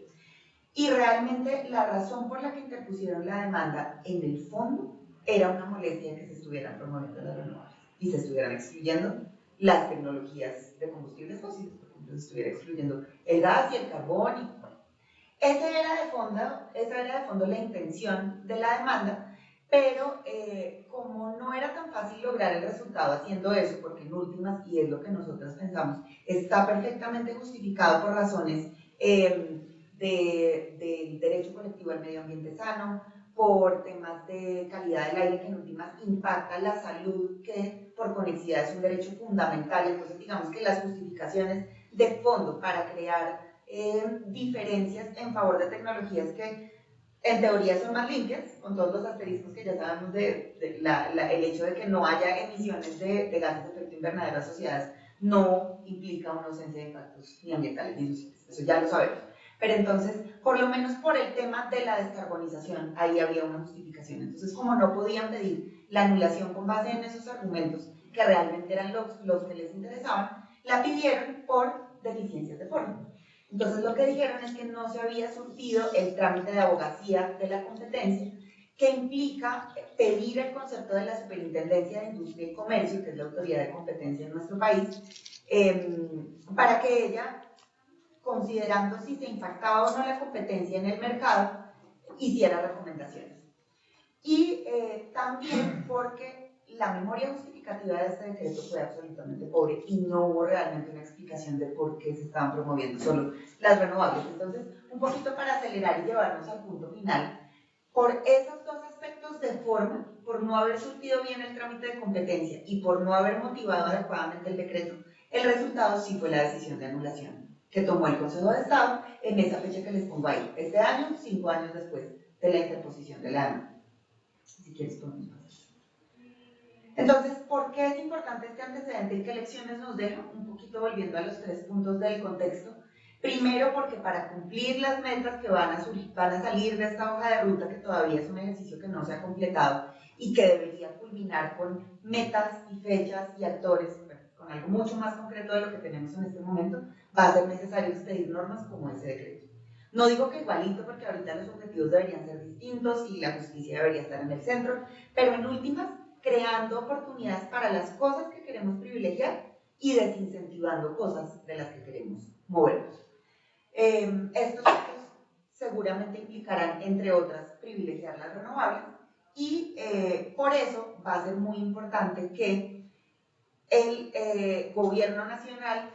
Y realmente la razón por la que interpusieron la demanda, en el fondo, era una molestia en que se estuvieran promoviendo las renovables y se estuvieran excluyendo las tecnologías de combustibles fósiles, por ejemplo, se estuviera excluyendo el gas y el carbón y esa era de fondo la intención de la demanda, pero como no era tan fácil lograr el resultado haciendo eso, porque en últimas, y es lo que nosotros pensamos, está perfectamente justificado por razones del derecho colectivo al medio ambiente sano, por temas de calidad del aire que en últimas impacta la salud, que por conexidad es un derecho fundamental. Entonces digamos que las justificaciones de fondo para crear diferencias en favor de tecnologías que en teoría son más limpias, con todos los asteriscos que ya sabemos el hecho de que no haya emisiones de gases de efecto invernadero asociadas, no implica una ausencia de impactos ni ambientales ni sociales, eso ya lo sabemos. Pero entonces, por lo menos por el tema de la descarbonización, ahí había una justificación. Entonces, como no podían pedir la anulación con base en esos argumentos, que realmente eran los que les interesaban, la pidieron por deficiencias de forma. Entonces lo que dijeron es que no se había surtido el trámite de abogacía de la competencia, que implica pedir el concepto de la Superintendencia de Industria y Comercio, que es la autoridad de competencia en nuestro país, para que ella, considerando si se impactaba o no la competencia en el mercado, hiciera recomendaciones. Y también porque la memoria justificativa de este decreto fue absolutamente pobre y no hubo realmente una explicación de por qué se estaban promoviendo solo las renovables. Entonces, un poquito para acelerar y llevarnos al punto final, por esos dos aspectos de forma, por no haber surtido bien el trámite de competencia y por no haber motivado adecuadamente el decreto, el resultado sí fue la decisión de anulación que tomó el Consejo de Estado en esa fecha que les pongo ahí, este año, 5 años después de la interposición de la ANMA. Si quieres ponemos más. Entonces, ¿por qué es importante este antecedente y qué lecciones nos deja? Un poquito volviendo a los 3 puntos del contexto. Primero, porque para cumplir las metas que van a salir de esta hoja de ruta, que todavía es un ejercicio que no se ha completado y que debería culminar con metas y fechas y actores, con algo mucho más concreto de lo que tenemos en este momento, va a ser necesario expedir normas como ese decreto. No digo que igualito, porque ahorita los objetivos deberían ser distintos y la justicia debería estar en el centro, pero en últimas, creando oportunidades para las cosas que queremos privilegiar y desincentivando cosas de las que queremos movernos. Estos actos seguramente implicarán, entre otras, privilegiar las renovables y por eso va a ser muy importante que el gobierno nacional,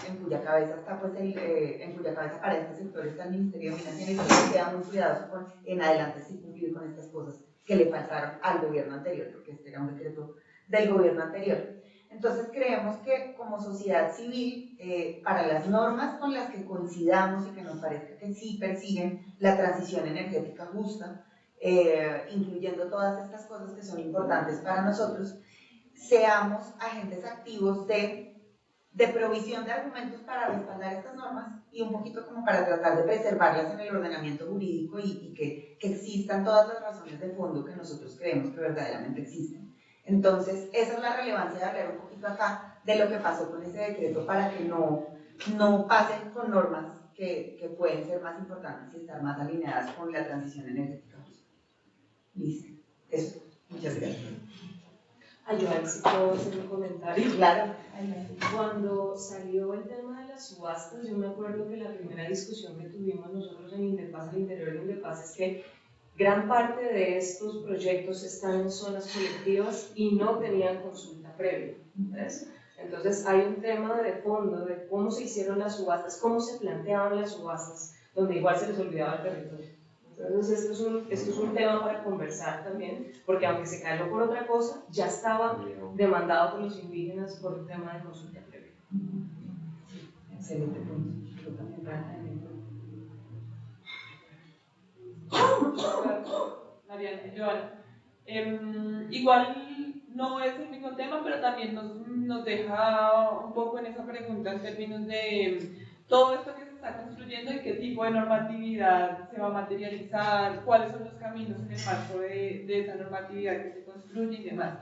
en cuya cabeza está pues en cuya cabeza para este sector está el Ministerio de Minas y Energía, sea muy cuidadoso con en adelante sí cumplir con estas cosas que le faltaron al gobierno anterior, porque este era un decreto del gobierno anterior. Entonces creemos que como sociedad civil, para las normas con las que coincidamos y que nos parezca que sí persiguen la transición energética justa, incluyendo todas estas cosas que son importantes para nosotros, seamos agentes activos de provisión de argumentos para respaldar estas normas y un poquito como para tratar de preservarlas en el ordenamiento jurídico y que existan todas las razones de fondo que nosotros creemos que verdaderamente existen. Entonces, esa es la relevancia de hablar un poquito acá de lo que pasó con ese decreto para que no pasen con normas que pueden ser más importantes y estar más alineadas con la transición energética justa. Listo. Eso. Muchas gracias. Yo a ver si puedo hacer un comentario. Claro. Cuando salió el tema de las subastas, yo me acuerdo que la primera discusión que tuvimos nosotros en Indepaz, al interior de Indepaz, es que gran parte de estos proyectos están en zonas colectivas y no tenían consulta previa. ¿Ves? Entonces hay un tema de fondo de cómo se hicieron las subastas, cómo se planteaban las subastas, donde igual se les olvidaba el territorio. Entonces esto es un tema para conversar también, porque aunque se cayó por otra cosa, ya estaba demandado por los indígenas por un tema de consulta previa. Excelente punto. Yo también Mariana y Joana. Igual no es el mismo tema, pero también nos deja un poco en esa pregunta en términos de todo esto que se está construyendo y qué tipo de normatividad se va a materializar, cuáles son los caminos en el marco de esa normatividad que se construye y demás.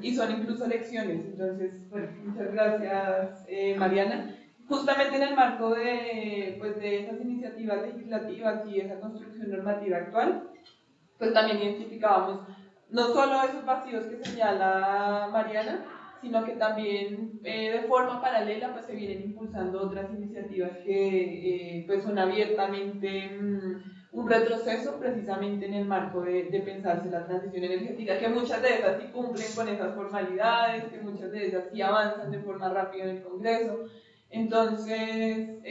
Y son incluso lecciones, entonces, bueno, muchas gracias Mariana. Justamente en el marco de esas iniciativas legislativas y esa construcción normativa actual, pues también identificábamos no solo esos vacíos que señala Mariana, sino que también de forma paralela pues se vienen impulsando otras iniciativas que pues son abiertamente un retroceso precisamente en el marco de pensarse la transición energética, que muchas de esas sí cumplen con esas formalidades, que muchas de esas sí avanzan de forma rápida en el Congreso. Entonces,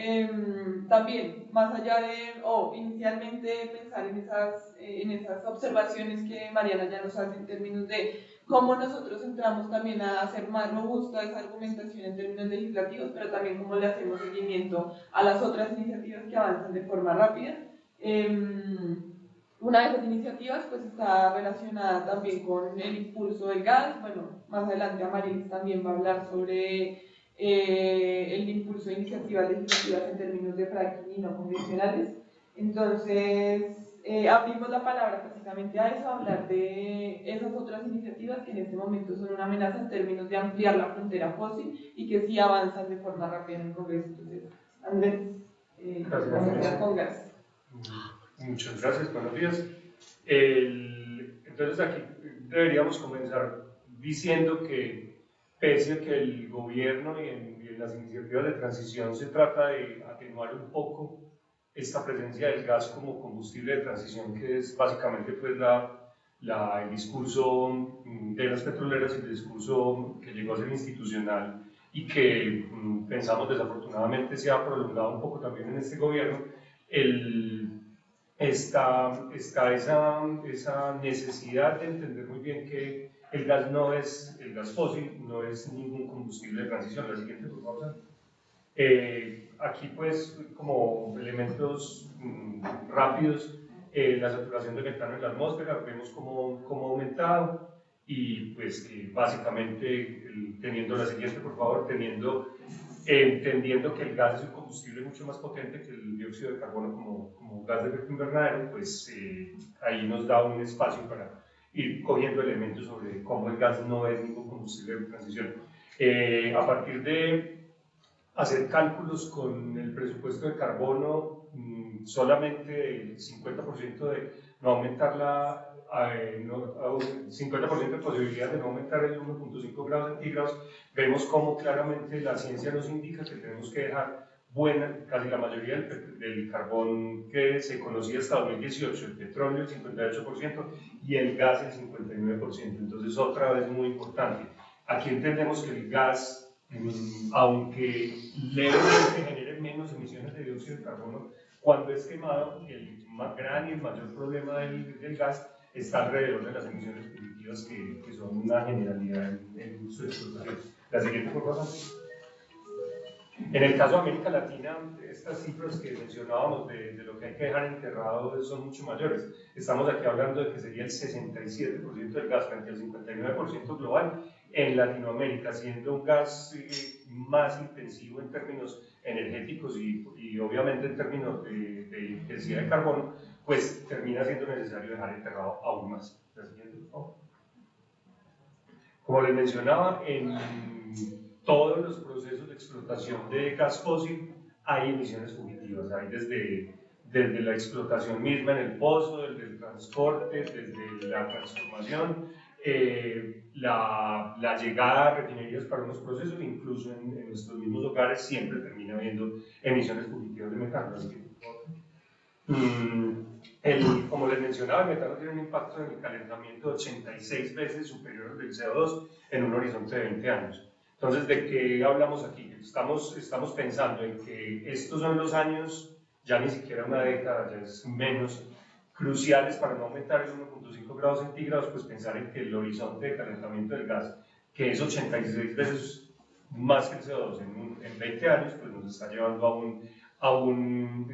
también, más allá de, inicialmente pensar en esas observaciones que Mariana ya nos hace en términos de cómo nosotros entramos también a hacer más robusta esa argumentación en términos legislativos, pero también cómo le hacemos seguimiento a las otras iniciativas que avanzan de forma rápida. Una de esas iniciativas pues está relacionada también con el impulso del gas. Bueno, más adelante Amarilis también va a hablar sobre el impulso de iniciativas legislativas en términos de fracking y no convencionales. Entonces, abrimos la palabra precisamente a eso, a hablar de esas otras iniciativas que en este momento son una amenaza en términos de ampliar la frontera fósil y que sí avanzan de forma rápida en el Congreso. Entonces, Andrés, gracias. Con gas. Muchas gracias, buenos días. Entonces aquí deberíamos comenzar diciendo que pese a que el gobierno y en las iniciativas de transición se trata de atenuar un poco esta presencia del gas como combustible de transición, que es básicamente pues el discurso de las petroleras y el discurso que llegó a ser institucional y que pensamos desafortunadamente se ha prolongado un poco también en este gobierno, está esa necesidad de entender muy bien que el gas fósil no es ningún combustible de transición. La siguiente, por favor. Aquí pues como elementos rápidos, la saturación de metano en la atmósfera, vemos cómo ha aumentado y pues que básicamente, teniendo la siguiente por favor, entendiendo que el gas es un combustible mucho más potente que el dióxido de carbono como gas de efecto invernadero, pues ahí nos da un espacio para ir cogiendo elementos sobre cómo el gas no es ningún combustible de transición. A partir de hacer cálculos con el presupuesto de carbono, solamente el 50% de no aumentar 50% de posibilidad de no aumentar el 1.5 grados centígrados, vemos cómo claramente la ciencia nos indica que tenemos que dejar casi la mayoría del carbón que se conocía hasta 2018, el petróleo el 58% y el gas el 59%. Entonces, otra vez muy importante. Aquí entendemos que el gas, aunque levemente genere menos emisiones de dióxido de carbono cuando es quemado, el gran y el mayor problema del gas está alrededor de las emisiones fugitivas que son una generalidad en su explotación. La siguiente, por favor. En el caso de América Latina, estas cifras que mencionábamos de lo que hay que dejar enterrado son mucho mayores. Estamos aquí hablando de que sería el 67% del gas frente al 59% global en Latinoamérica, siendo un gas más intensivo en términos energéticos y obviamente en términos de intensidad de carbono, pues termina siendo necesario dejar enterrado aún más. La siguiente, por favor. Como les mencionaba, en todos los procesos de explotación de gas fósil hay emisiones fugitivas, hay desde la explotación misma en el pozo, desde el transporte, desde la transformación, la llegada a refinerías para unos procesos, incluso en nuestros mismos hogares siempre termina habiendo emisiones fugitivas de metano. Como les mencionaba, el metano tiene un impacto en el calentamiento de 86 veces superior al del CO2 en un horizonte de 20 años. Entonces, ¿de qué hablamos aquí? Estamos pensando en que estos son los años, ya ni siquiera una década, ya es menos, cruciales para no aumentar el 1.5 grados centígrados, pues pensar en que el horizonte de calentamiento del gas, que es 86 veces más que el CO2 en 20 años, pues nos está llevando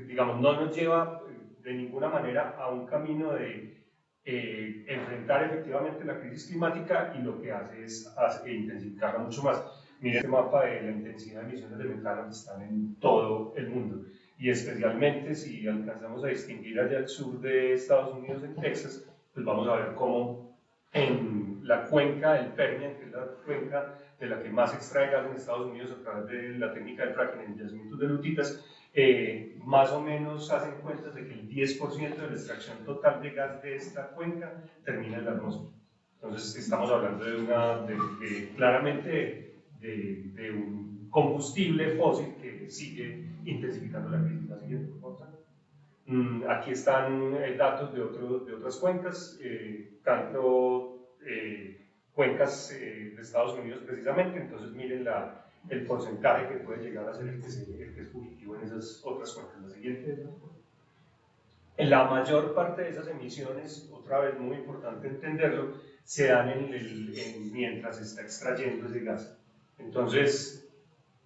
digamos, no nos lleva de ninguna manera a un camino de enfrentar efectivamente la crisis climática, y lo que hace es intensificarla mucho más. Miren este mapa de la intensidad de emisiones de metano que están en todo el mundo, y especialmente si alcanzamos a distinguir allá al sur de Estados Unidos, en Texas, pues vamos a ver cómo en la cuenca del Permian, que es la cuenca de la que más extrae gas en Estados Unidos a través de la técnica del fracking en yacimientos de lutitas, más o menos hacen cuentas de que el 10% de la extracción total de gas de esta cuenca termina en la atmósfera. Entonces estamos hablando claramente de un combustible fósil que sigue intensificando la crisis. La siguiente, por favor. Aquí están datos de otras cuencas, tanto cuencas de Estados Unidos precisamente. Entonces miren el porcentaje que puede llegar a ser el que es fugitivo en esas otras cuencas. La siguiente. En la mayor parte de esas emisiones, otra vez muy importante entenderlo, se dan mientras se está extrayendo ese gas. Entonces,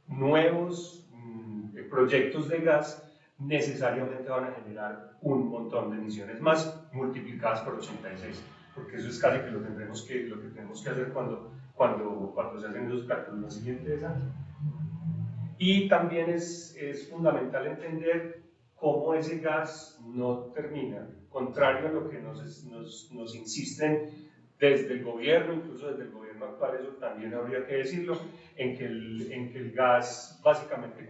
nuevos proyectos de gas necesariamente van a generar un montón de emisiones más, multiplicadas por 86, porque eso es casi que lo que tenemos que hacer cuando se hacen esos cálculos. La siguiente es. Y también es fundamental entender cómo ese gas no termina, contrario a lo que nos insisten desde el gobierno, incluso desde el gobierno actual, eso también habría que decirlo, en que el gas, básicamente,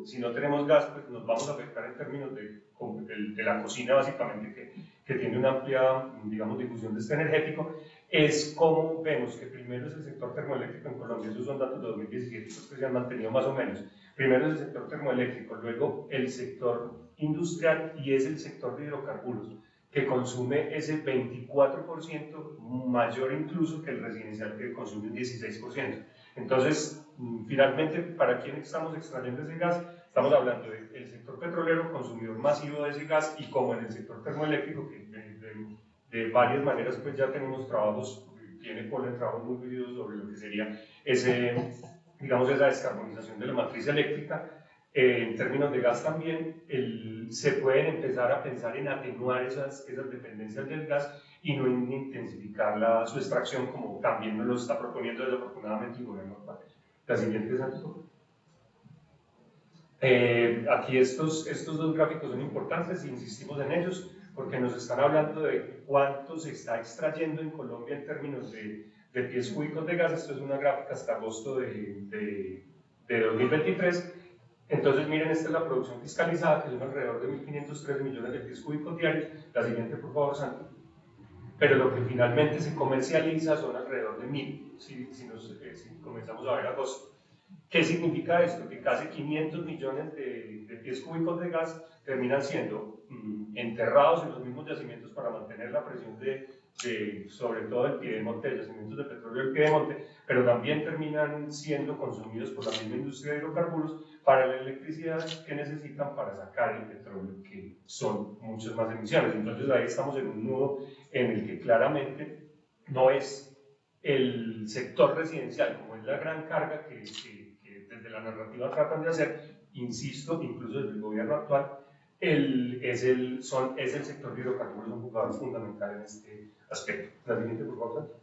si no tenemos gas, pues nos vamos a afectar en términos de la cocina, básicamente, que tiene una amplia, digamos, difusión de este energético. Es como vemos que primero es el sector termoeléctrico en Colombia, esos son datos de 2017 que se han mantenido más o menos. Primero es el sector termoeléctrico, luego el sector industrial y es el sector de hidrocarburos, que consume ese 24%, mayor incluso que el residencial, que consume un 16%. Entonces, finalmente, ¿para quién estamos extrayendo ese gas? Estamos hablando del sector petrolero, consumidor masivo de ese gas, y como en el sector termoeléctrico, que de varias maneras pues ya tenemos trabajos, tiene Polen trabajos muy vívidos sobre lo que sería digamos, esa descarbonización de la matriz eléctrica. En términos de gas también, se pueden empezar a pensar en atenuar esas dependencias del gas y no en intensificar su extracción, como también nos lo está proponiendo desafortunadamente el gobierno actual. La siguiente, Santiago. Aquí estos dos gráficos son importantes y insistimos en ellos porque nos están hablando de cuánto se está extrayendo en Colombia en términos de pies cúbicos de gas. Esto es una gráfica hasta agosto de 2023. Entonces, miren, esta es la producción fiscalizada, que son alrededor de 1.513 millones de pies cúbicos diarios. La siguiente, por favor, Santi. Pero lo que finalmente se comercializa son alrededor de 1.000, si comenzamos a ver agosto. ¿Qué significa esto? Que casi 500 millones de pies cúbicos de gas terminan siendo enterrados en los mismos yacimientos para mantener la presión sobre todo el piedemonte, de yacimientos de petróleo del piedemonte, pero también terminan siendo consumidos por la misma industria de hidrocarburos para la electricidad que necesitan para sacar el petróleo, que son muchas más emisiones. Entonces ahí estamos en un nudo en el que claramente no es el sector residencial, como es la gran carga que desde la narrativa tratan de hacer, insisto, incluso desde el gobierno actual, es el sector de hidrocarburos un jugador fundamental en este aspecto. La siguiente, por favor.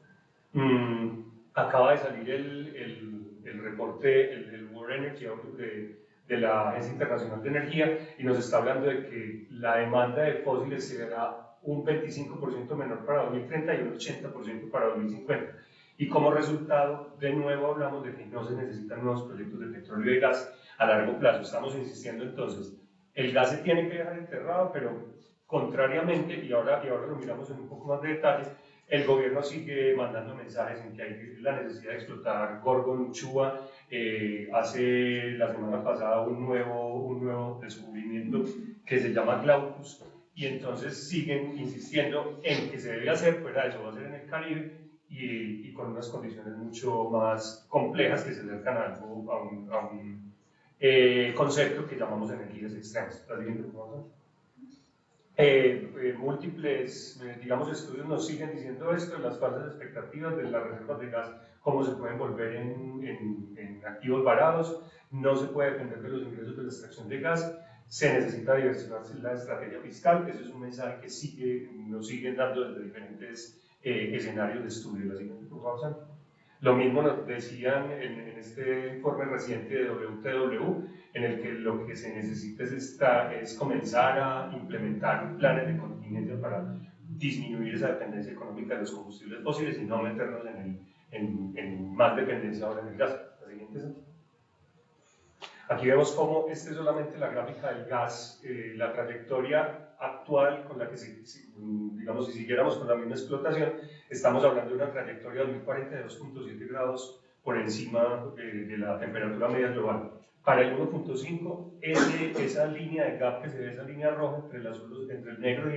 Acaba de salir el reporte, el World Energy Outlook de la Agencia Internacional de Energía, y nos está hablando de que la demanda de fósiles será un 25% menor para 2030 y un 80% para 2050. Y como resultado, de nuevo hablamos de que no se necesitan nuevos proyectos de petróleo y gas a largo plazo. Estamos insistiendo entonces, el gas se tiene que dejar enterrado, pero contrariamente, y ahora lo miramos en un poco más de detalle, el gobierno sigue mandando mensajes en que hay la necesidad de explotar Gorgon, Uchuva. Hace la semana pasada un nuevo descubrimiento que se llama Glaucus, y entonces siguen insistiendo en que se debe hacer, fuera de eso va a ser en el Caribe, y con unas condiciones mucho más complejas que se acercan a un concepto que llamamos energías extremas. La siguiente, por favor. Múltiples, digamos, estudios nos siguen diciendo esto, las falsas expectativas de las reservas de gas, cómo se pueden volver en activos varados, no se puede depender de los ingresos de la extracción de gas, se necesita diversificar la estrategia fiscal. Ese es un mensaje que nos siguen dando desde diferentes escenarios de estudio. La siguiente, por favor, Santi. Lo mismo nos decían en este informe reciente de WTW, en el que lo que se necesita es comenzar a implementar planes de contingencia para disminuir esa dependencia económica de los combustibles fósiles y no meternos en más dependencia ahora en el gas. La siguiente, Santi. Aquí vemos cómo esta es solamente la gráfica del gas, la trayectoria actual con la que, digamos, si siguiéramos con la misma explotación, estamos hablando de una trayectoria 2040 de 2.7 grados por encima de la temperatura media global. Para el 1.5, esa línea de gap que se ve, esa línea roja entre el negro y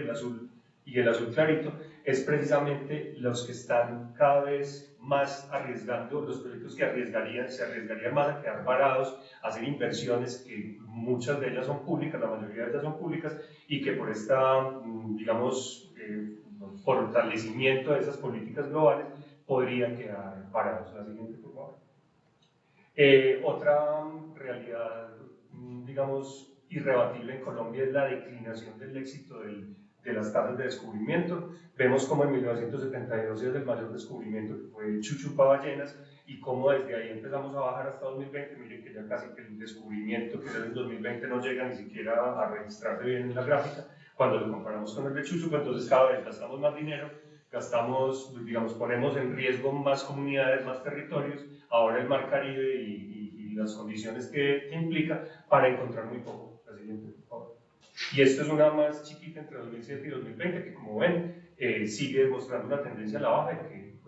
el azul clarito, es precisamente los que están cada vez más arriesgando, los proyectos que se arriesgarían más a quedar parados, a hacer inversiones que muchas de ellas son públicas, la mayoría de ellas son públicas, y que por digamos, fortalecimiento de esas políticas globales podrían quedar parados. La siguiente, por favor. Otra realidad, digamos, irrebatible en Colombia es la declinación del éxito de las tasas de descubrimiento. Vemos como en 1972 es el mayor descubrimiento, que fue Chuchupa Ballenas, y cómo desde ahí empezamos a bajar hasta 2020. Miren que ya casi que el descubrimiento que es en 2020 no llega ni siquiera a registrarse bien en la gráfica cuando lo comparamos con el de Chuchupa. Entonces cada vez gastamos más dinero, digamos, ponemos en riesgo más comunidades, más territorios, ahora el Mar Caribe y las condiciones que implica para encontrar muy poco. La siguiente, por favor. Y esto es una más chiquita entre 2007 y 2020, que como ven, sigue demostrando una tendencia a la baja y que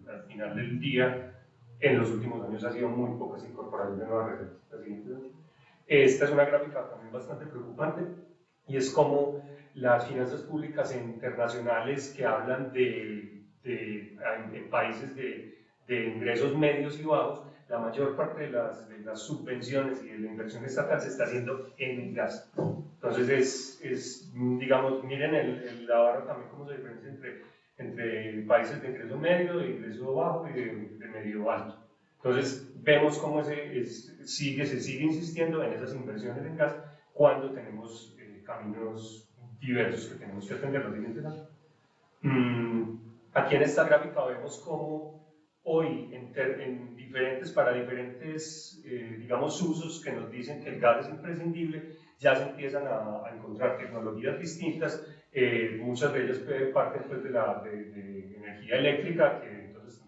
al final del día, en los últimos años, ha sido muy pocas incorporaciones de nuevas reservas. La siguiente. Esta es una gráfica también bastante preocupante, y es como las finanzas públicas internacionales que hablan en países de ingresos medios y bajos, la mayor parte de las subvenciones y de la inversión estatal se está haciendo en el gas. Entonces, digamos, miren la barra también cómo se diferencia entre países de ingreso medio, de ingreso bajo y de medio alto. Entonces, vemos cómo se sigue insistiendo en esas inversiones en gas cuando tenemos caminos diversos que tenemos que atender los siguientes años. Aquí en esta gráfica vemos cómo hoy para diferentes digamos, usos que nos dicen que el gas es imprescindible, ya se empiezan a encontrar tecnologías distintas, muchas de ellas parten pues, de energía eléctrica, que entonces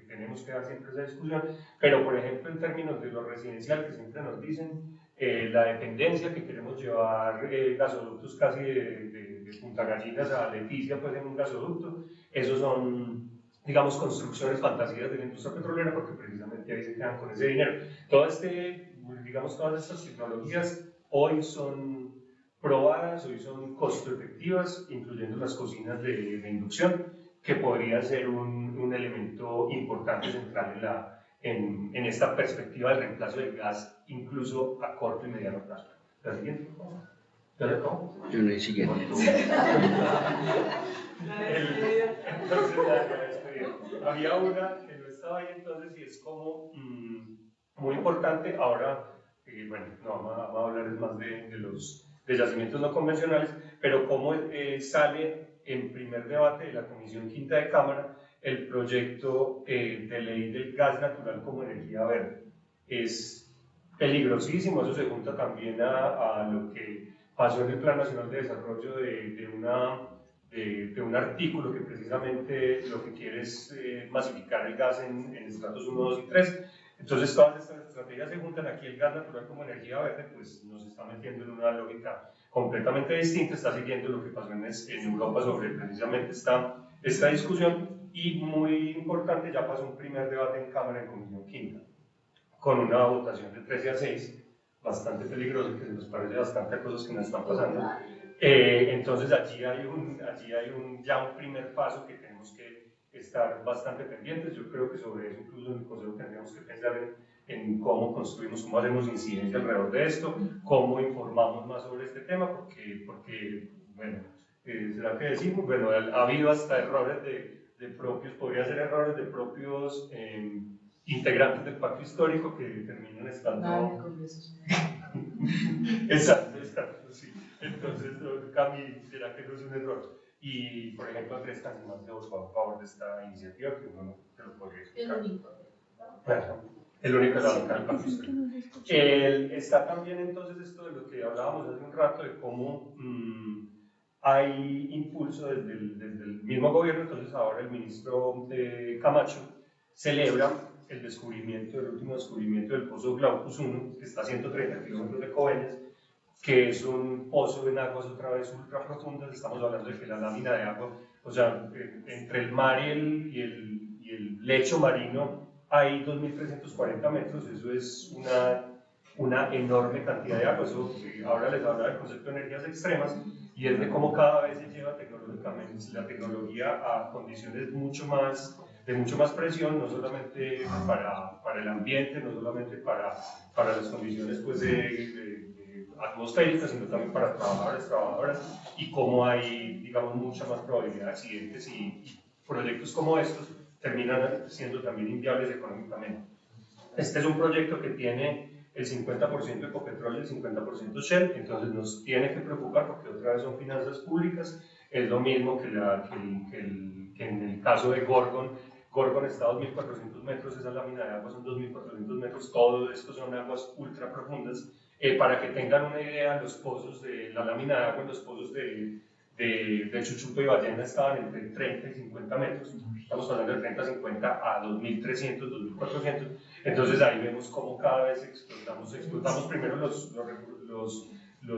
tenemos que dar siempre esa discusión, pero por ejemplo en términos de lo residencial, que siempre nos dicen la dependencia que queremos llevar gasoductos casi de Punta Gallinas a Leticia, pues en un gasoducto, esos son, digamos, construcciones fantasías de la industria petrolera, porque precisamente ahí se quedan con ese dinero. Todas estas tecnologías hoy son probadas, hoy son costo efectivas, incluyendo las cocinas de inducción, que podría ser un elemento importante central en esta perspectiva del reemplazo del gas, incluso a corto y mediano plazo. ¿La siguiente? ¿Ya le acabo? Yo no hay siguiente. Entonces, había una que no estaba ahí entonces y es como muy importante. Ahora, bueno, no vamos a hablar más de los de yacimientos no convencionales, pero cómo sale en primer debate de la Comisión Quinta de Cámara el proyecto de ley del gas natural como energía verde. Es peligrosísimo, eso se junta también a lo que pasó en el Plan Nacional de Desarrollo de un artículo que precisamente lo que quiere es masificar el gas en estratos 1, 2 y 3. Entonces todas estas estrategias se juntan. Aquí el gas natural como energía verde pues nos está metiendo en una lógica completamente distinta, está siguiendo lo que pasó en Europa sobre precisamente esta discusión, y muy importante, ya pasó un primer debate en Cámara en Comisión Quinta con una votación de 13-6, bastante peligrosa, que se nos parece bastante a cosas que nos están pasando. Entonces allí hay ya un primer paso que tenemos que estar bastante pendientes. Yo creo que sobre eso incluso en el Consejo tendríamos que pensar en cómo construimos, cómo hacemos incidencia alrededor de esto, cómo informamos más sobre este tema, porque bueno, será que decimos, bueno, ha habido hasta errores de propios, podría ser errores de propios integrantes del pacto histórico que terminan estando... Exacto, sí. Entonces, Cami, ¿será que no es un error? Y, por ejemplo, Andrés Casimán se votó a favor de esta iniciativa, que uno te lo podría explicar. El único de la banca del pacto histórico. Está también entonces esto de lo que hablábamos hace un rato, de cómo hay impulso desde el mismo gobierno. Entonces ahora el ministro Camacho celebra el último descubrimiento del pozo Glaucus 1, que está a 130 kilómetros de Coveñas, que es un pozo en aguas otra vez ultra profundas. Estamos hablando de que la lámina de agua, o sea, entre el mar y el lecho marino hay 2.340 metros, eso es una enorme cantidad de agua. Eso, ahora les habla del concepto de energías extremas, y es de cómo cada vez se lleva tecnológicamente la tecnología a condiciones de mucho más presión, no solamente para el ambiente, no solamente para las condiciones pues, atmosféricas, sino también para trabajadoras, y cómo hay, digamos, mucha más probabilidad de accidentes, y proyectos como estos terminan siendo también inviables económicamente. Este es un proyecto que tiene el 50% Ecopetrol y el 50% Shell, entonces nos tiene que preocupar porque otra vez son finanzas públicas. Es lo mismo que en el caso de Gorgon está a 2.400 metros, esa lámina de agua son 2.400 metros, todo esto son aguas ultra profundas. Para que tengan una idea, los pozos de la lámina de agua en los pozos de Chuchuco y Ballena estaban entre 30 y 50 metros, estamos hablando de 30 a 50 a 2.300, 2.400, entonces ahí vemos cómo cada vez explotamos primero los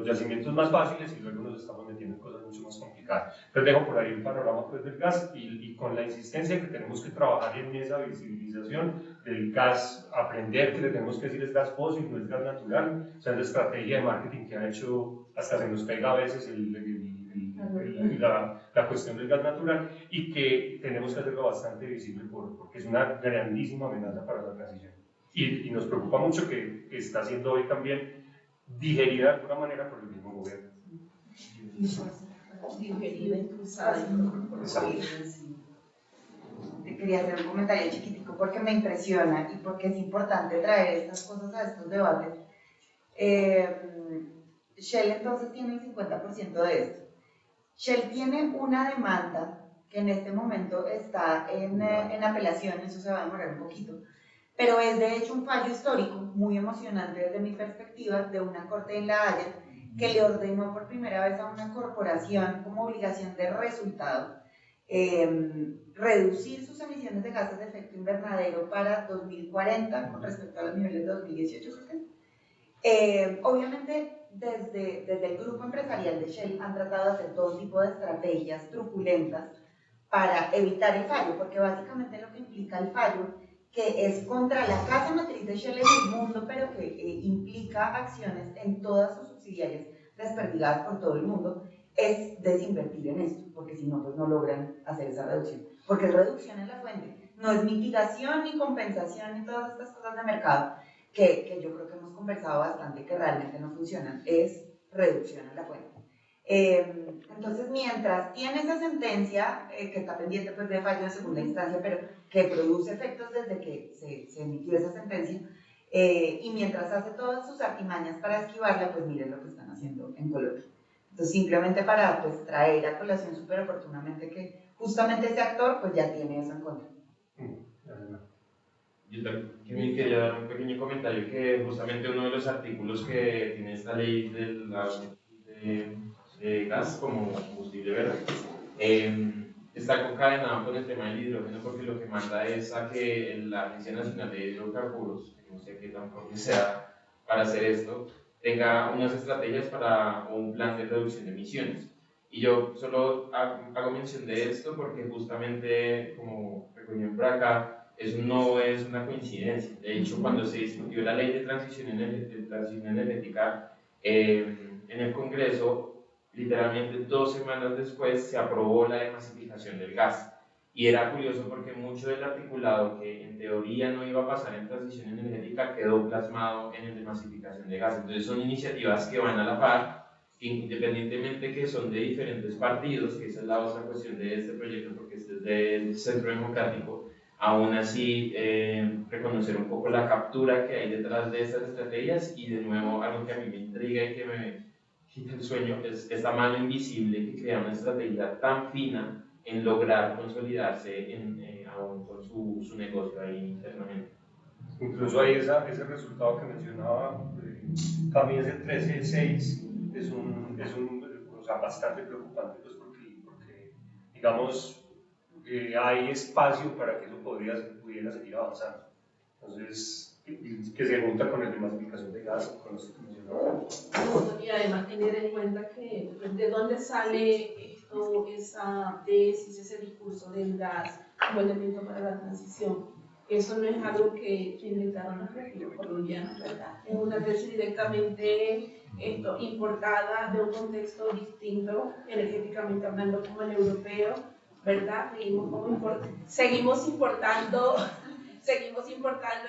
yacimientos más fáciles y luego nos estamos metiendo en cosas mucho más complicadas. Entonces dejo por ahí el panorama pues, del gas y con la insistencia que tenemos que trabajar en esa visibilización del gas, aprender que le tenemos que decir es gas fósil, no es gas natural, o sea, es la estrategia de marketing que ha hecho, hasta se nos pega a veces la cuestión del gas natural, y que tenemos que hacerlo bastante visible porque es una grandísima amenaza para la transición. Y nos preocupa mucho que está siendo hoy también digerida de alguna manera por el mismo gobierno. Digerida, impulsada. quería hacer un comentario chiquitico porque me impresiona y porque es importante traer estas cosas a estos debates. Shell entonces tiene el 50% de esto. Shell tiene una demanda que en este momento está en apelación, eso se va a demorar un poquito, pero es de hecho un fallo histórico muy emocionante desde mi perspectiva de una corte en La Haya que le ordenó por primera vez a una corporación como obligación de resultado reducir sus emisiones de gases de efecto invernadero para 2040 con respecto a los niveles de 2018. Obviamente desde el grupo empresarial de Shell han tratado de hacer todo tipo de estrategias truculentas para evitar el fallo, porque básicamente lo que implica el fallo, que es contra la casa matriz de Shell en el mundo, pero que implica acciones en todas sus subsidiarias desperdigadas por todo el mundo, es desinvertir en esto, porque si no, pues no logran hacer esa reducción, porque es reducción en la fuente, no es mitigación ni compensación ni todas estas cosas de mercado que yo creo que hemos conversado bastante que realmente no funcionan, es reducción en la fuente. Entonces, mientras tiene esa sentencia, que está pendiente pues, de fallo de segunda instancia, pero que produce efectos desde que se emitió esa sentencia, y mientras hace todas sus artimañas para esquivarla, pues miren lo que están haciendo en Colombia. Entonces, simplemente para pues, traer a colación súper oportunamente que justamente ese actor pues ya tiene eso en contra. Yo también quería dar un pequeño comentario que justamente uno de los artículos que tiene esta ley de gas como combustible verde está concadenado con el tema del hidrógeno porque lo que manda es a que la Agencia Nacional de Hidrocarburos, que no sé qué tan fuerte sea para hacer esto, tenga unas estrategias para un plan de reducción de emisiones. Y yo solo hago mención de esto porque justamente, como recogieron por acá, eso no es una coincidencia. De hecho, cuando se discutió la ley de transición energética en el Congreso, literalmente 2 semanas después se aprobó la demasificación del gas. Y era curioso porque mucho del articulado que en teoría no iba a pasar en transición energética quedó plasmado en el de masificación de gas. Entonces son iniciativas que van a la par, independientemente que son de diferentes partidos, que esa es la otra cuestión de este proyecto, porque este es del Centro Democrático. Aún así, reconocer un poco la captura que hay detrás de estas estrategias y de nuevo algo que a mí me intriga y que me quita el sueño es esta mano invisible que crea una estrategia tan fina en lograr consolidarse aún con su negocio ahí internamente. Incluso hay ese resultado que mencionaba, también es el 13.6, o sea, bastante preocupante, pues porque digamos, hay espacio para que eso pudiera seguir avanzando. Entonces, que se junta con el de masificación de gas, con los que mencionaba. Y además tener en cuenta que de dónde sale esa tesis, ese discurso del gas como elemento para la transición. Eso no es algo que inventaron los creativos colombianos, ¿verdad? Es una tesis directamente importada de un contexto distinto, energéticamente hablando, como el europeo, ¿verdad? Seguimos importando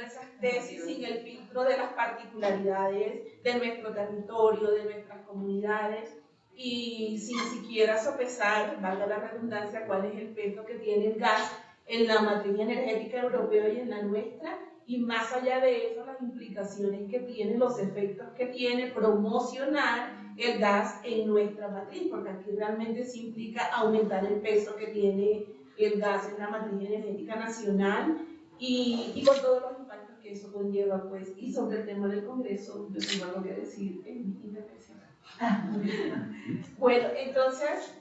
esas tesis sin el filtro de las particularidades de nuestro territorio, de nuestras comunidades, y sin siquiera sopesar, valga la redundancia, cuál es el peso que tiene el gas en la matriz energética europea y en la nuestra, y más allá de eso, las implicaciones que tiene, los efectos que tiene promocionar el gas en nuestra matriz, porque aquí realmente se implica aumentar el peso que tiene el gas en la matriz energética nacional y con todos los impactos que eso conlleva, pues. Y sobre el tema del Congreso, yo tengo algo que decir en mi intervención. Bueno, entonces,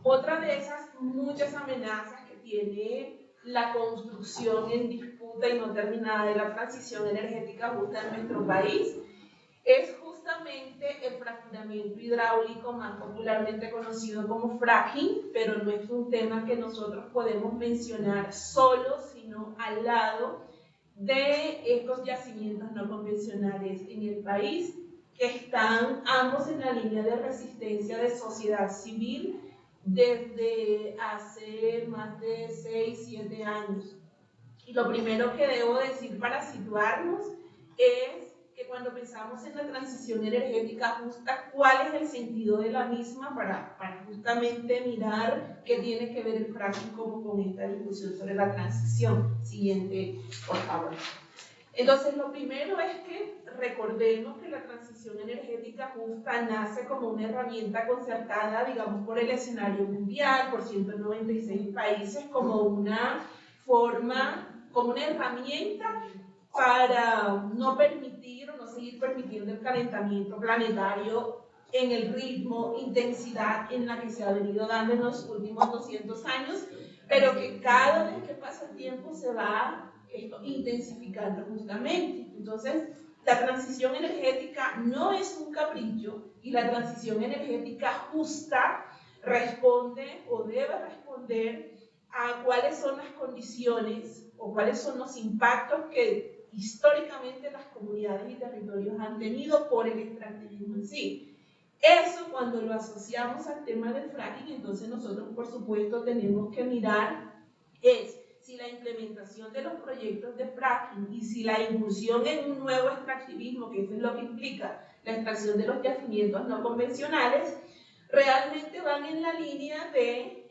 otra de esas muchas amenazas que tiene la construcción en disputa y no terminada de la transición energética justa en nuestro país es justamente el fracturamiento hidráulico, más popularmente conocido como fracking, pero no es un tema que nosotros podemos mencionar solo, sino al lado de estos yacimientos no convencionales en el país, que están ambos en la línea de resistencia de sociedad civil desde hace más de 6-7 años. Y lo primero que debo decir para situarnos es que cuando pensamos en la transición energética justa, ¿cuál es el sentido de la misma para justamente mirar qué tiene que ver el fracking como con esta discusión sobre la transición? Siguiente, por favor. Entonces, lo primero es que recordemos que la transición energética justa nace como una herramienta concertada, digamos, por el escenario mundial, por 196 países, como una forma, como una herramienta para no permitir o no seguir permitiendo el calentamiento planetario en el ritmo, intensidad en la que se ha venido dando en los últimos 200 años, pero que cada vez que pasa el tiempo se va intensificando justamente. Entonces, la transición energética no es un capricho y la transición energética justa responde o debe responder a cuáles son las condiciones o cuáles son los impactos que históricamente las comunidades y territorios han tenido por el extractivismo en sí. Eso, cuando lo asociamos al tema del fracking, entonces nosotros por supuesto tenemos que mirar si la implementación de los proyectos de fracking y si la incursión en un nuevo extractivismo, que eso es lo que implica la extracción de los yacimientos no convencionales, realmente van en la línea de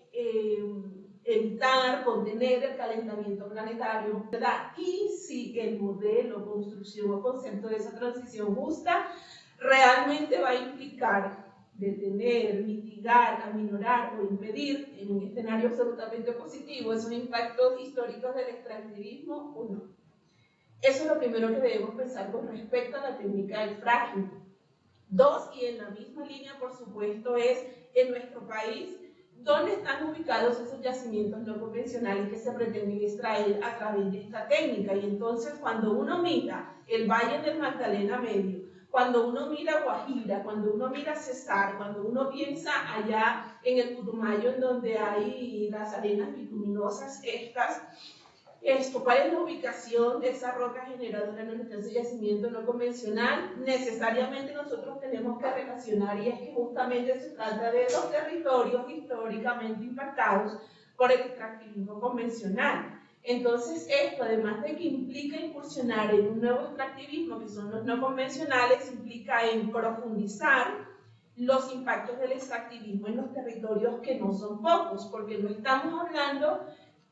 evitar, contener el calentamiento planetario, ¿verdad? Y si el modelo, construcción o concepto de esa transición justa realmente va a implicar detener, mitigar, aminorar o impedir en un escenario absolutamente positivo esos impactos históricos del extractivismo o no. Eso es lo primero que debemos pensar con respecto a la técnica del fracking. Dos, y en la misma línea, por supuesto, es en nuestro país, ¿dónde están ubicados esos yacimientos no convencionales que se pretenden extraer a través de esta técnica? Y entonces, cuando uno mira el Valle del Magdalena Medio, cuando uno mira Guajira, cuando uno mira Cesar, cuando uno piensa allá en el Putumayo, en donde hay las arenas bituminosas ¿cuál es la ubicación de esa roca generadora en ese yacimiento no convencional? Necesariamente nosotros tenemos que relacionar, y es que justamente se trata de los territorios históricamente impactados por el extractivismo convencional. Entonces, esto, además de que implica incursionar en un nuevo extractivismo, que son los no convencionales, implica en profundizar los impactos del extractivismo en los territorios, que no son pocos, porque no estamos hablando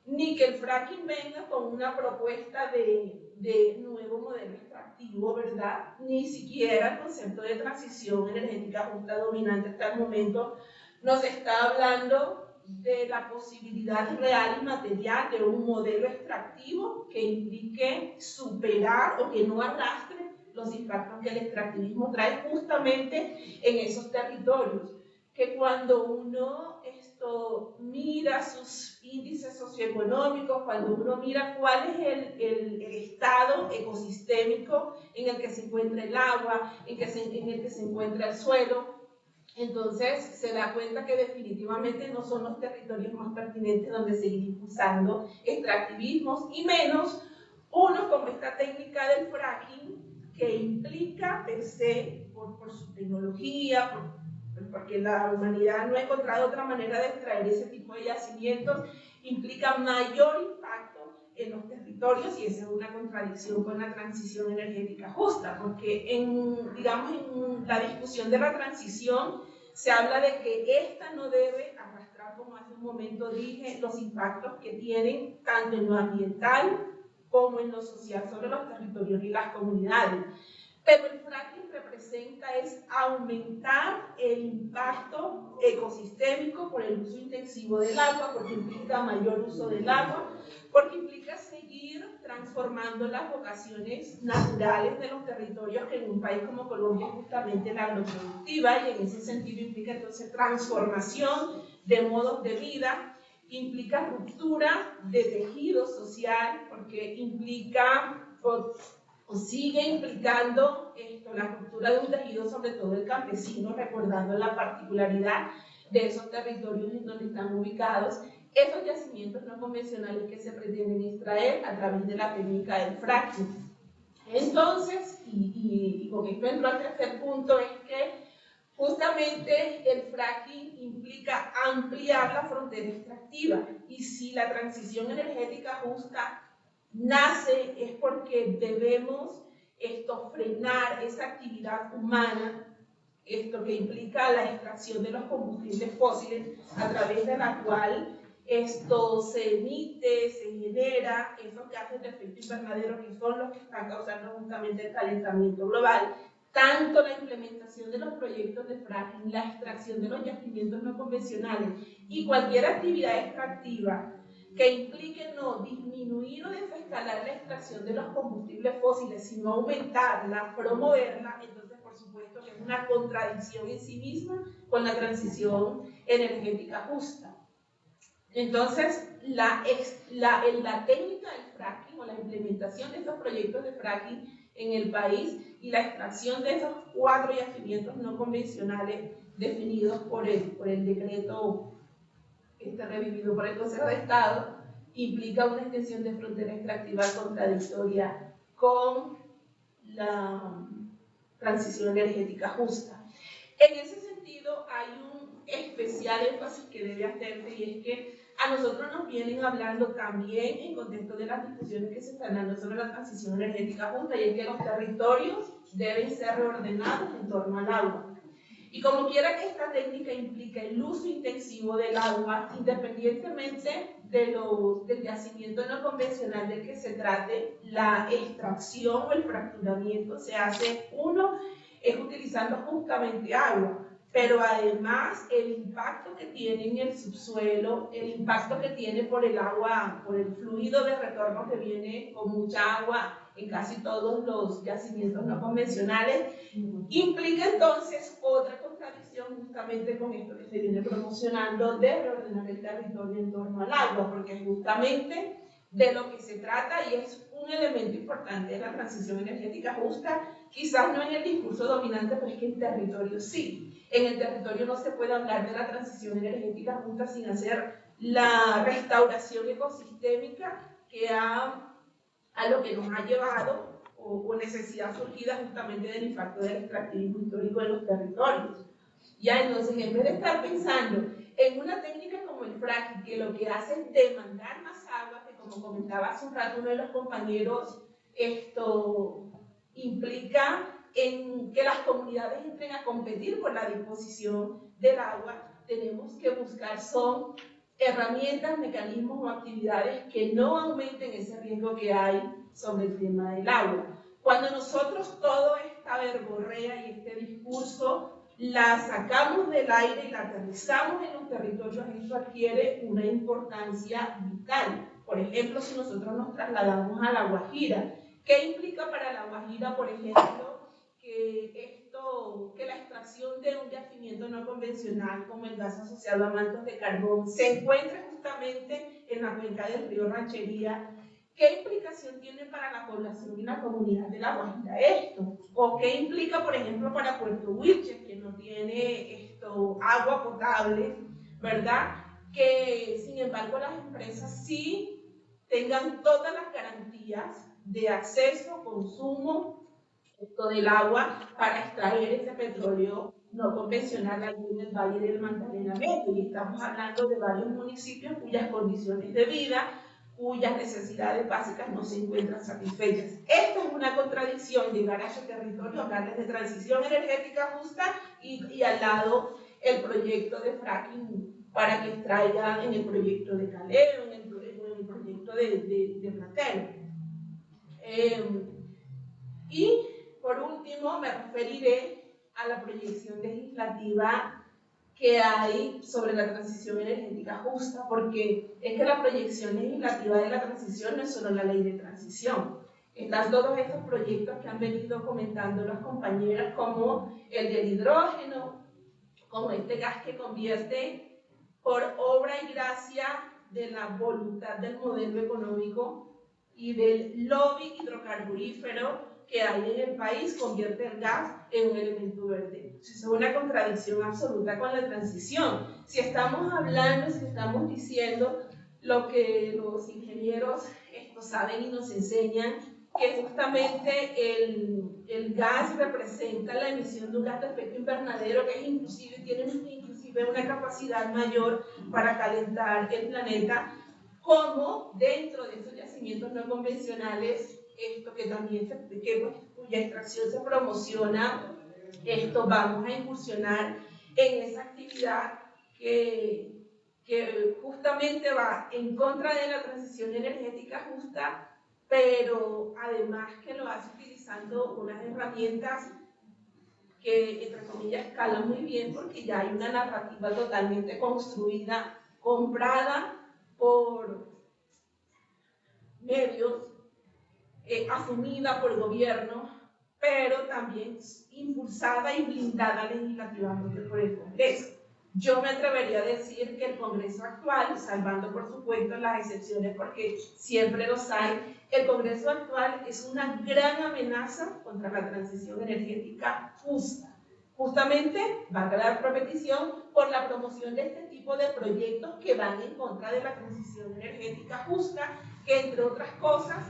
ni que el fracking venga con una propuesta de nuevo modelo extractivo, ¿verdad? Ni siquiera el concepto de transición energética justa dominante hasta el momento nos está hablando de la posibilidad real y material de un modelo extractivo que implique superar o que no arrastre los impactos que el extractivismo trae justamente en esos territorios. Que cuando uno mira sus índices socioeconómicos, cuando uno mira cuál es el estado ecosistémico en el que se encuentra el agua, en el que se encuentra el suelo, entonces se da cuenta que definitivamente no son los territorios más pertinentes donde seguir impulsando extractivismos, y menos uno como esta técnica del fracking, que implica per se, por su tecnología, porque la humanidad no ha encontrado otra manera de extraer ese tipo de yacimientos, implica mayor impacto en los territorios, y esa es una contradicción con la transición energética justa, porque en la discusión de la transición se habla de que esta no debe arrastrar, como hace un momento dije, los impactos que tienen tanto en lo ambiental como en lo social sobre los territorios y las comunidades. Pero el fracking representa aumentar el impacto ecosistémico por el uso intensivo del agua, porque implica mayor uso del agua, porque implica seguir transformando las vocaciones naturales de los territorios, que en un país como Colombia es justamente la agroproductiva, y en ese sentido implica entonces transformación de modos de vida, implica ruptura de tejido social, porque implica o sigue implicando la ruptura de un tejido, sobre todo el campesino, recordando la particularidad de esos territorios en donde están ubicados esos yacimientos no convencionales que se pretenden extraer a través de la técnica del fracking. Entonces, y con esto entro al tercer punto, es que justamente el fracking implica ampliar la frontera extractiva, y si la transición energética justa nace es porque debemos frenar esa actividad humana, esto que implica la extracción de los combustibles fósiles, a través de la cual esto se emite, se genera esos gases de efecto invernadero que son los que están causando justamente el calentamiento global. Tanto la implementación de los proyectos de fracking, la extracción de los yacimientos no convencionales y cualquier actividad extractiva que implique no disminuir o desescalar la extracción de los combustibles fósiles, sino aumentarla, promoverla, entonces por supuesto que es una contradicción en sí misma con la transición energética justa. Entonces, la técnica del fracking o la implementación de estos proyectos de fracking en el país y la extracción de esos 4 yacimientos no convencionales definidos por el decreto revivido por el Consejo de Estado, implica una extensión de frontera extractiva contradictoria con la transición energética justa. En ese sentido, hay un especial énfasis que debe hacerse, y es que a nosotros nos vienen hablando también en contexto de las discusiones que se están dando sobre la transición energética justa, y es que los territorios deben ser reordenados en torno al agua. Y como quiera que esta técnica implique el uso intensivo del agua, independientemente del yacimiento no convencional del que se trate, la extracción o el fracturamiento se hace, uno, es utilizando justamente agua, pero además el impacto que tiene en el subsuelo, el impacto que tiene por el agua, por el fluido de retorno que viene con mucha agua en casi todos los yacimientos no convencionales, implica entonces otra contradicción justamente con esto que se viene promocionando de reordenar el territorio en torno al agua, porque justamente de lo que se trata, y es un elemento importante de la transición energética justa, quizás no en el discurso dominante, pero es que en territorio sí. En el territorio no se puede hablar de la transición energética justa sin hacer la restauración ecosistémica que a lo que nos ha llevado, o necesidad surgida justamente del impacto del extractivismo histórico en los territorios. Ya, entonces, en vez de estar pensando en una técnica como el fracking, que lo que hace es demandar más agua, que como comentaba hace un rato uno de los compañeros, esto implica en que las comunidades entren a competir por la disposición del agua, tenemos que buscar son herramientas, mecanismos o actividades que no aumenten ese riesgo que hay sobre el tema del agua. Cuando nosotros toda esta verborrea y este discurso la sacamos del aire y la aterrizamos en los territorios, esto adquiere una importancia vital. Por ejemplo, si nosotros nos trasladamos a La Guajira, ¿qué implica para La Guajira, por ejemplo, que la extracción de un yacimiento no convencional como el gas asociado a mantos de carbón se encuentre justamente en la cuenca del río Ranchería? ¿Qué implicación tiene para la población y la comunidad de La Guajira esto? ¿O qué implica, por ejemplo, para Puerto Wilches, que no tiene agua potable, ¿verdad? Que, sin embargo, las empresas sí tengan todas las garantías de acceso, consumo del agua para extraer ese petróleo no convencional allí en el Valle del Magdalena Medio. Y estamos hablando de varios municipios cuyas condiciones de vida, cuyas necesidades básicas no se encuentran satisfechas. Esta es una contradicción, llegar a ese territorio, hablarles de transición energética justa y al lado el proyecto de fracking para que extraigan en el proyecto de Calero, en el proyecto de Platero. Y por último me referiré a la proyección legislativa que hay sobre la transición energética justa, porque es que la proyección legislativa de la transición no es solo la ley de transición. Están todos estos proyectos que han venido comentando las compañeras, como el del hidrógeno, como este gas que convierte por obra y gracia de la voluntad del modelo económico y del lobby hidrocarburífero que hay en el país, convierte el gas en un elemento verde. Eso es una contradicción absoluta con la transición. Si estamos hablando, si estamos diciendo lo que los ingenieros saben y nos enseñan, que justamente el gas representa la emisión de un gas de efecto invernadero que tiene una capacidad mayor para calentar el planeta, como dentro de esos yacimientos no convencionales, cuya extracción se promociona, vamos a incursionar en esa actividad que justamente va en contra de la transición energética justa, pero además que lo hace utilizando unas herramientas que, entre comillas, escalan muy bien porque ya hay una narrativa totalmente construida, comprada por medios, asumida por gobierno, pero también impulsada y blindada legislativamente por el Congreso. Yo me atrevería a decir que el Congreso actual, salvando por supuesto las excepciones porque siempre los hay, el Congreso actual es una gran amenaza contra la transición energética justa. Justamente, valga la repetición, por la promoción de este tipo de proyectos que van en contra de la transición energética justa, que entre otras cosas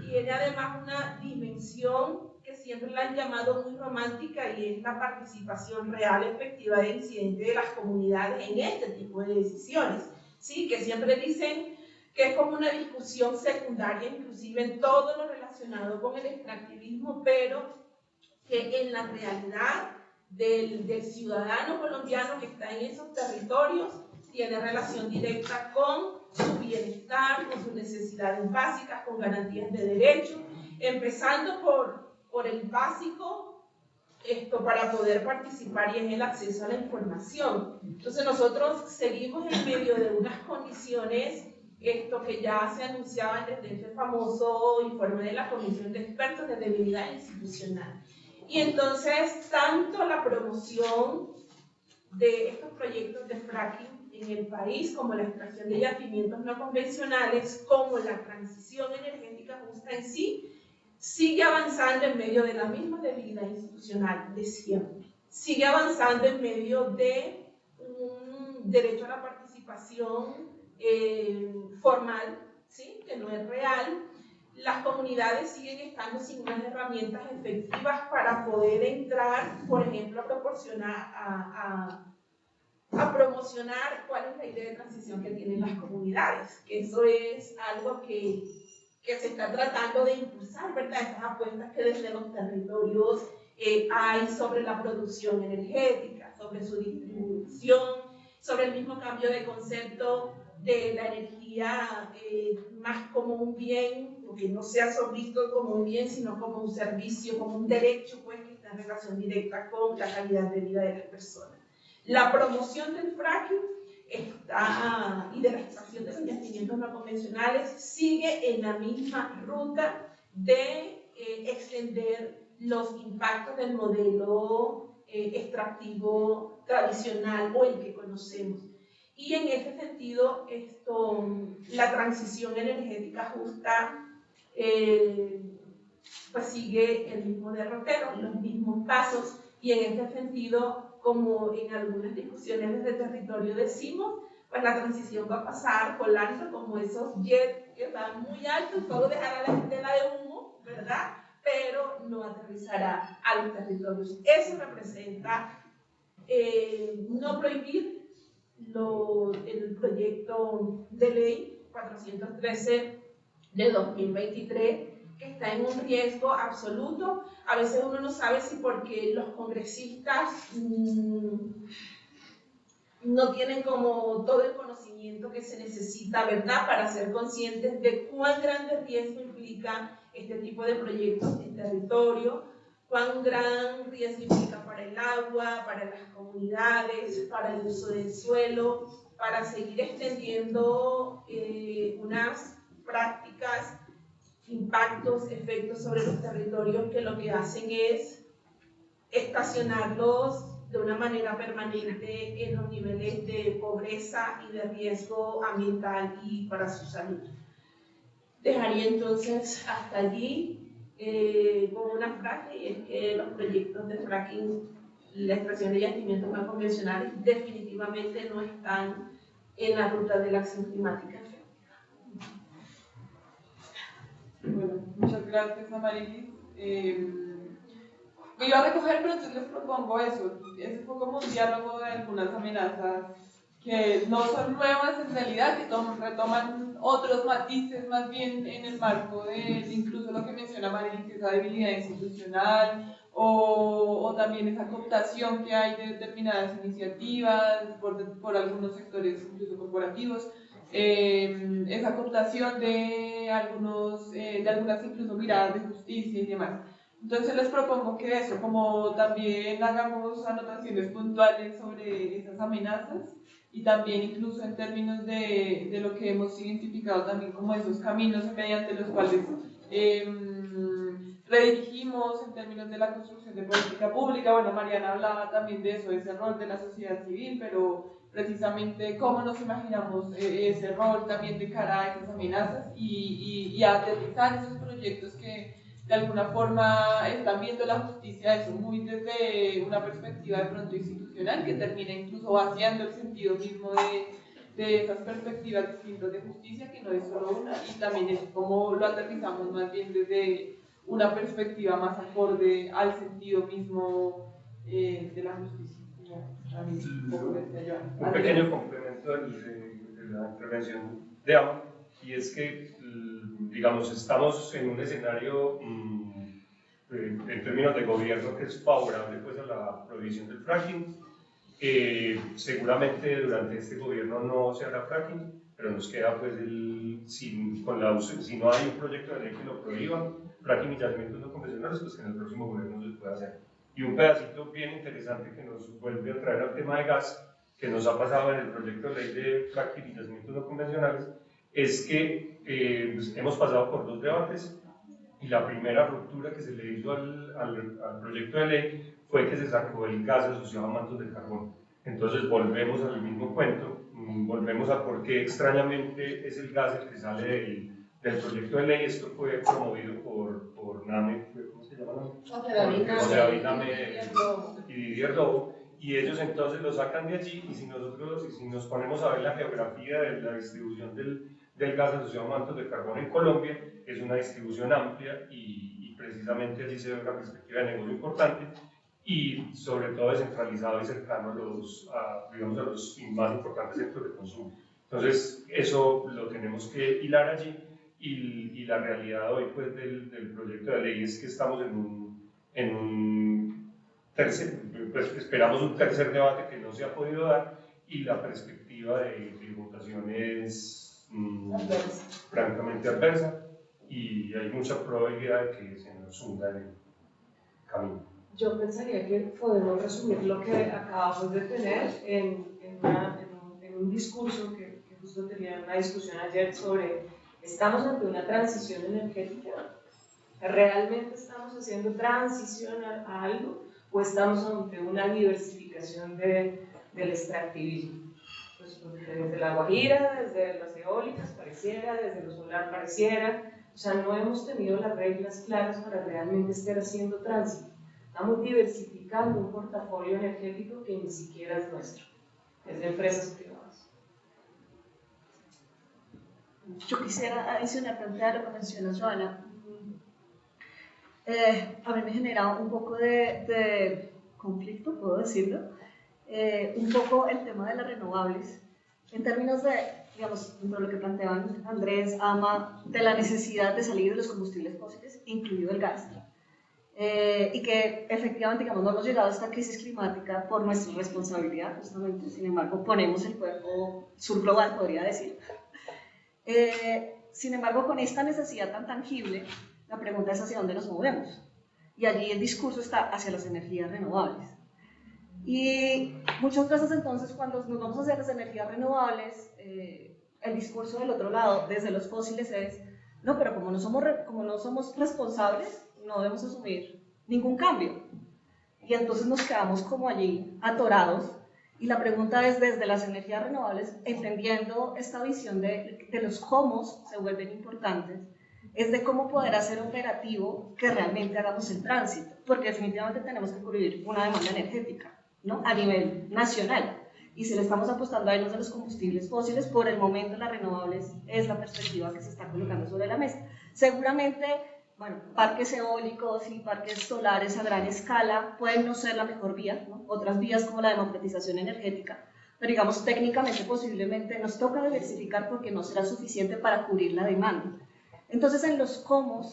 tiene además una dimensión que siempre la han llamado muy romántica y es la participación real, efectiva e incidente de las comunidades en este tipo de decisiones, ¿sí? Que siempre dicen que es como una discusión secundaria, inclusive en todo lo relacionado con el extractivismo, pero que en la realidad del ciudadano colombiano que está en esos territorios tiene relación directa con su bienestar, con sus necesidades básicas, con garantías de derechos, empezando por el básico para poder participar y es el acceso a la información. Entonces nosotros seguimos en medio de unas condiciones que ya se anunciaban desde este famoso informe de la Comisión de Expertos de Debilidad Institucional. Y entonces, tanto la promoción de estos proyectos de fracking en el país, como la extracción de yacimientos no convencionales, como la transición energética justa en sí, sigue avanzando en medio de la misma debilidad institucional de siempre. Sigue avanzando en medio de un derecho a la participación formal, ¿sí? Que no es real. Las comunidades siguen estando sin unas herramientas efectivas para poder entrar, por ejemplo, a proporcionar, a promocionar cuál es la idea de transición que tienen las comunidades, que eso es algo que se está tratando de impulsar, ¿verdad? Estas apuestas que desde los territorios hay sobre la producción energética, sobre su distribución, sobre el mismo cambio de concepto de la energía más como un bien, porque no se ha visto como un bien, sino como un servicio, como un derecho, pues, que está en relación directa con la calidad de vida de las personas. La promoción del fracking y de la extracción de los yacimientos no convencionales sigue en la misma ruta de extender los impactos del modelo extractivo tradicional o el que conocemos. Y en ese sentido, la transición energética justa pues sigue el mismo derrotero, los mismos pasos, y en este sentido, como en algunas discusiones desde territorio decimos, pues la transición va a pasar volando como esos jets que van muy altos, todo dejará la estela de humo, ¿verdad? Pero no aterrizará a los territorios. Eso representa no prohibir el proyecto de ley 413 de 2023, que está en un riesgo absoluto. A veces uno no sabe si porque los congresistas no tienen como todo el conocimiento que se necesita, ¿verdad?, para ser conscientes de cuán grande riesgo implica este tipo de proyectos en territorio, cuán gran riesgo implica para el agua, para las comunidades, para el uso del suelo, para seguir extendiendo unas prácticas, impactos, efectos sobre los territorios que lo que hacen es estacionarlos de una manera permanente en los niveles de pobreza y de riesgo ambiental y para su salud. Dejaría entonces hasta allí con una frase, y es que los proyectos de fracking, la extracción de yacimientos no convencionales, definitivamente no están en la ruta de la acción climática. Bueno, muchas gracias, Amarilis. Iba a recoger, pero entonces les propongo eso. Ese fue como un diálogo de algunas amenazas que no son nuevas en realidad, que retoman otros matices más bien en el marco de incluso lo que menciona Marily, que es la debilidad institucional, o también esa cooptación que hay de determinadas iniciativas por algunos sectores incluso corporativos, esa cooptación de algunas incluso miradas de justicia y demás. Entonces les propongo que eso, como también hagamos anotaciones puntuales sobre esas amenazas, y también incluso en términos de lo que hemos identificado también como esos caminos mediante los cuales redirigimos en términos de la construcción de política pública. Bueno, Mariana hablaba también de eso, ese rol de la sociedad civil, pero precisamente cómo nos imaginamos ese rol también de cara a esas amenazas y a aterrizar esos proyectos que de alguna forma están viendo la justicia eso muy desde una perspectiva de pronto institucional que termina incluso vaciando el sentido mismo de esas perspectivas distintas de justicia, que no es solo una, y también es como lo aterrizamos más bien desde una perspectiva más acorde al sentido mismo de la justicia. Un pequeño complemento de la intervención de Ama, y es que, digamos, estamos en un escenario en términos de gobierno que es favorable pues, a la prohibición del fracking. Seguramente durante este gobierno no se hará fracking, pero nos queda pues si no hay un proyecto de ley que lo prohíba, fracking y yacimientos no convencionales, pues que en el próximo gobierno se pueda hacer. Y un pedacito bien interesante que nos vuelve a traer al tema de gas, que nos ha pasado en el proyecto de ley de fracking y yacimientos no convencionales, es que pues, hemos pasado por 2 debates, y la primera ruptura que se le hizo al proyecto de ley fue que se sacó el gas asociado a mantos de carbón. Entonces volvemos al mismo cuento, volvemos a por qué extrañamente es el gas el que sale del proyecto de ley. Esto fue promovido por NAME, ¿cómo se llama? José David NAME y Didier Lobo, y ellos entonces lo sacan de allí, y si nos ponemos a ver la geografía de la distribución del gas asociado a mantos de carbón en Colombia, es una distribución amplia y precisamente allí se ve una perspectiva de negocio importante y sobre todo descentralizado y cercano a los más importantes centros de consumo. Entonces eso lo tenemos que hilar allí, y la realidad hoy pues, del proyecto de ley es que estamos en un tercer, pues esperamos un tercer debate que no se ha podido dar, y la perspectiva de votación es francamente adversa, y hay mucha probabilidad de que se nos hunda el camino. Yo pensaría que podemos resumir lo que acabamos de tener en un discurso que justo tenía una discusión ayer sobre: ¿estamos ante una transición energética? ¿Realmente estamos haciendo transición a algo? ¿O estamos ante una diversificación del extractivismo? Pues desde la Guajira, desde las eólicas pareciera, desde lo solar pareciera. O sea, no hemos tenido las reglas claras para realmente estar haciendo tránsito. Estamos diversificando un portafolio energético que ni siquiera es nuestro, es de empresas privadas. Yo quisiera adicionar frente a lo que menciona Joana. A mí me genera un poco de conflicto, puedo decirlo, un poco el tema de las renovables, en términos de, digamos, de lo que planteaban Andrés, Ama, de la necesidad de salir de los combustibles fósiles, incluido el gas. Y que efectivamente, digamos, no hemos llegado a esta crisis climática por nuestra responsabilidad, justamente, sin embargo, ponemos el cuerpo subglobal, podría decir. Sin embargo, con esta necesidad tan tangible, la pregunta es hacia dónde nos movemos. Y allí el discurso está hacia las energías renovables. Y muchas veces entonces cuando nos vamos hacia las energías renovables, el discurso del otro lado, desde los fósiles, es: no, pero como no somos responsables, no debemos asumir ningún cambio. Y entonces nos quedamos como allí atorados. Y la pregunta es, desde las energías renovables, entendiendo esta visión de los cómo se vuelven importantes, es de cómo poder hacer operativo que realmente hagamos el tránsito, porque definitivamente tenemos que cubrir una demanda energética, ¿no?, a nivel nacional. Y si le estamos apostando a irnos de los combustibles fósiles, por el momento las renovables es la perspectiva que se está colocando sobre la mesa. Seguramente, bueno, parques eólicos y parques solares a gran escala pueden no ser la mejor vía, ¿no? Otras vías como la democratización energética pero digamos técnicamente posiblemente nos toca diversificar porque no será suficiente para cubrir la demanda. Entonces en los cómo,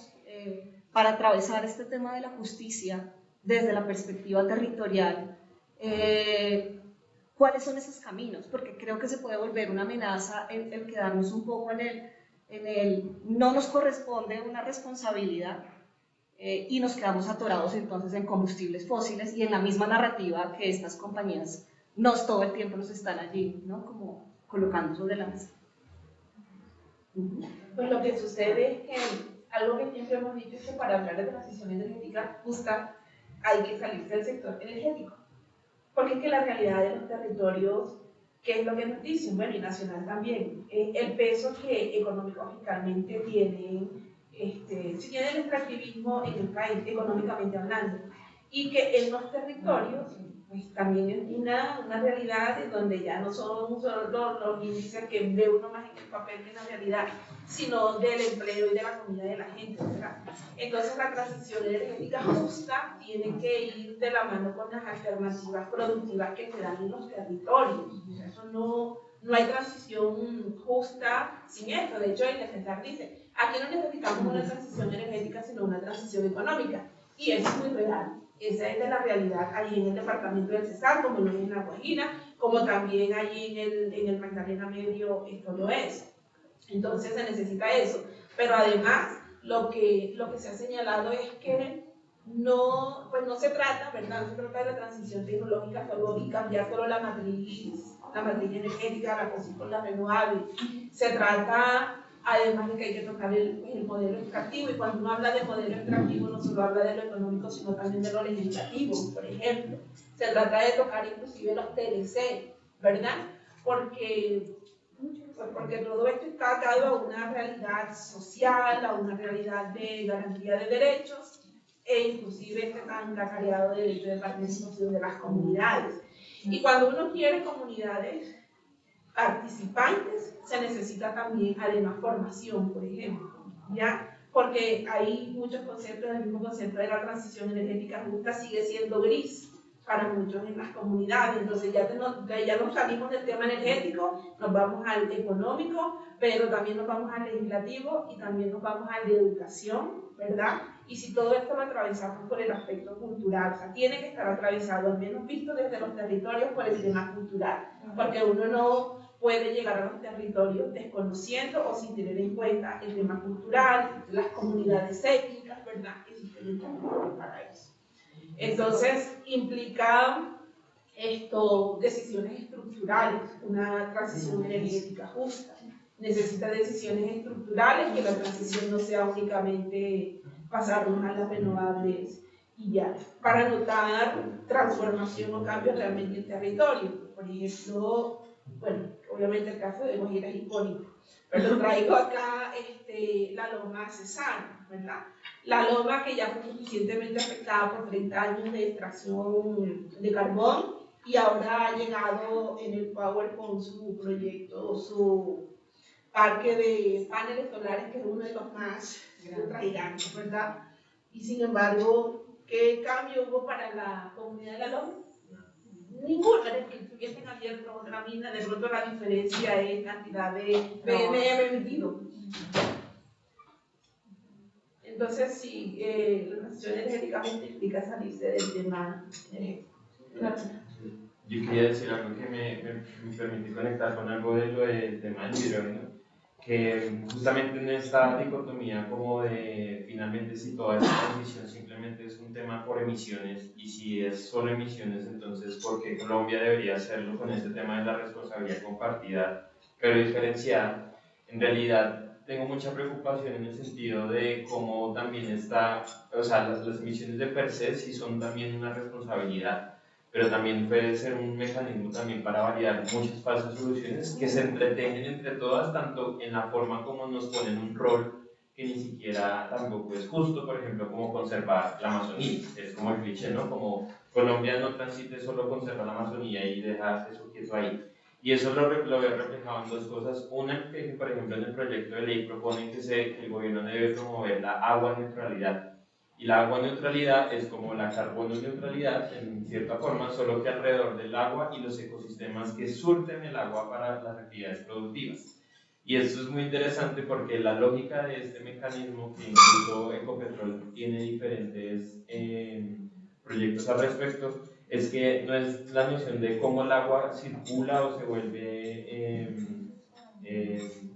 para atravesar este tema de la justicia desde la perspectiva territorial, ¿cuáles son esos caminos? Porque creo que se puede volver una amenaza el quedarnos un poco en el no nos corresponde una responsabilidad y nos quedamos atorados entonces en combustibles fósiles y en la misma narrativa que estas compañías todo el tiempo nos están allí, ¿no? Como colocando sobre la mesa. Pues lo que sucede es que algo que siempre hemos dicho es que para hablar de transición energética justa hay que salirse del sector energético. Porque es que la realidad de los territorios, ¿qué es lo que nos dicen? Bueno, y nacional también, el peso que económico fiscalmente tienen, si tiene el extractivismo en el país, económicamente hablando, y que en los territorios, pues también es una realidad en donde ya no son solo los índices que ve uno más en el papel que en la realidad, sino del empleo y de la comida de la gente, ¿verdad? Entonces la transición energética justa tiene que ir de la mano con las alternativas productivas que se dan en los territorios. Eso no hay transición justa sin esto. De hecho, el Cesar dice, aquí no necesitamos una transición energética, sino una transición económica. Y eso es muy real. Esa es de la realidad allí en el departamento del Cesar, como lo es en La Guajira, como también allí en el Magdalena Medio esto lo es. Entonces se necesita eso. Pero además, lo que se ha señalado es que no se trata, ¿verdad? No se trata de la transición tecnológica solo y cambiar solo la matriz energética, la posición con la renovable. Se trata, además de que hay que tocar el modelo extractivo, y cuando uno habla de modelo extractivo no solo habla de lo económico, sino también de lo legislativo, por ejemplo. Se trata de tocar inclusive los TLC, ¿verdad? Porque todo esto está atado a una realidad social, a una realidad de garantía de derechos, e inclusive este tan cacareado derecho de participación de las comunidades. Y cuando uno quiere comunidades participantes, se necesita también además formación, por ejemplo, ¿ya? Porque hay muchos conceptos, el mismo concepto de la transición energética justa sigue siendo gris para muchos en las comunidades. Entonces ya nos salimos del tema energético, nos vamos al económico, pero también nos vamos al legislativo y también nos vamos al de educación, ¿verdad? Y si todo esto lo atravesamos por el aspecto cultural, o sea, tiene que estar atravesado, al menos visto desde los territorios, por el tema cultural, porque uno no puede llegar a los territorios desconociendo o sin tener en cuenta el tema cultural, las comunidades étnicas, ¿verdad? Que existen en territorio para eso. Entonces, implica decisiones estructurales, una transición energética justa. Necesita decisiones estructurales, que la transición no sea únicamente pasarnos a las renovables y ya. Para notar transformación o cambios realmente en territorio. Por ejemplo, bueno, obviamente el caso de Guajira es icónico, pero traigo acá la loma Cesar, ¿verdad? La loma que ya fue suficientemente afectada por 30 años de extracción de carbón y ahora ha llegado en el Power con su proyecto, su parque de paneles solares, que es uno de los más gigantes, ¿verdad? Y sin embargo, ¿qué cambio hubo para la comunidad de la loma? Ninguno, es que estuviesen abiertos otra mina, de pronto la diferencia es cantidad de PME emitido. Entonces, sí, la transición energética implica salirse del tema energético. Yo quería decir algo que me permite conectar con algo de lo del tema del hidrógeno, que justamente en esta dicotomía como de finalmente si toda esta transición simplemente es un tema por emisiones, y si es solo emisiones, entonces ¿por qué Colombia debería hacerlo con este tema de la responsabilidad compartida pero diferenciada? En realidad tengo mucha preocupación en el sentido de cómo también está, o sea, las emisiones de per se sí son también una responsabilidad, pero también puede ser un mecanismo también para validar muchas falsas soluciones que se entretejen entre todas, tanto en la forma como nos ponen un rol que ni siquiera tampoco es justo, por ejemplo, como conservar la Amazonía, es como el cliché, ¿no? Como Colombia no transite, solo conserva la Amazonía y deja eso quieto ahí. Y eso lo veo reflejado en dos cosas. Una, que por ejemplo en el proyecto de ley proponen que el gobierno debe promover la agua neutralidad. Y la agua neutralidad es como la carbono neutralidad en cierta forma, solo que alrededor del agua y los ecosistemas que surten el agua para las actividades productivas. Y esto es muy interesante porque la lógica de este mecanismo, que incluso Ecopetrol tiene diferentes proyectos al respecto, es que no es la noción de cómo el agua circula o se vuelve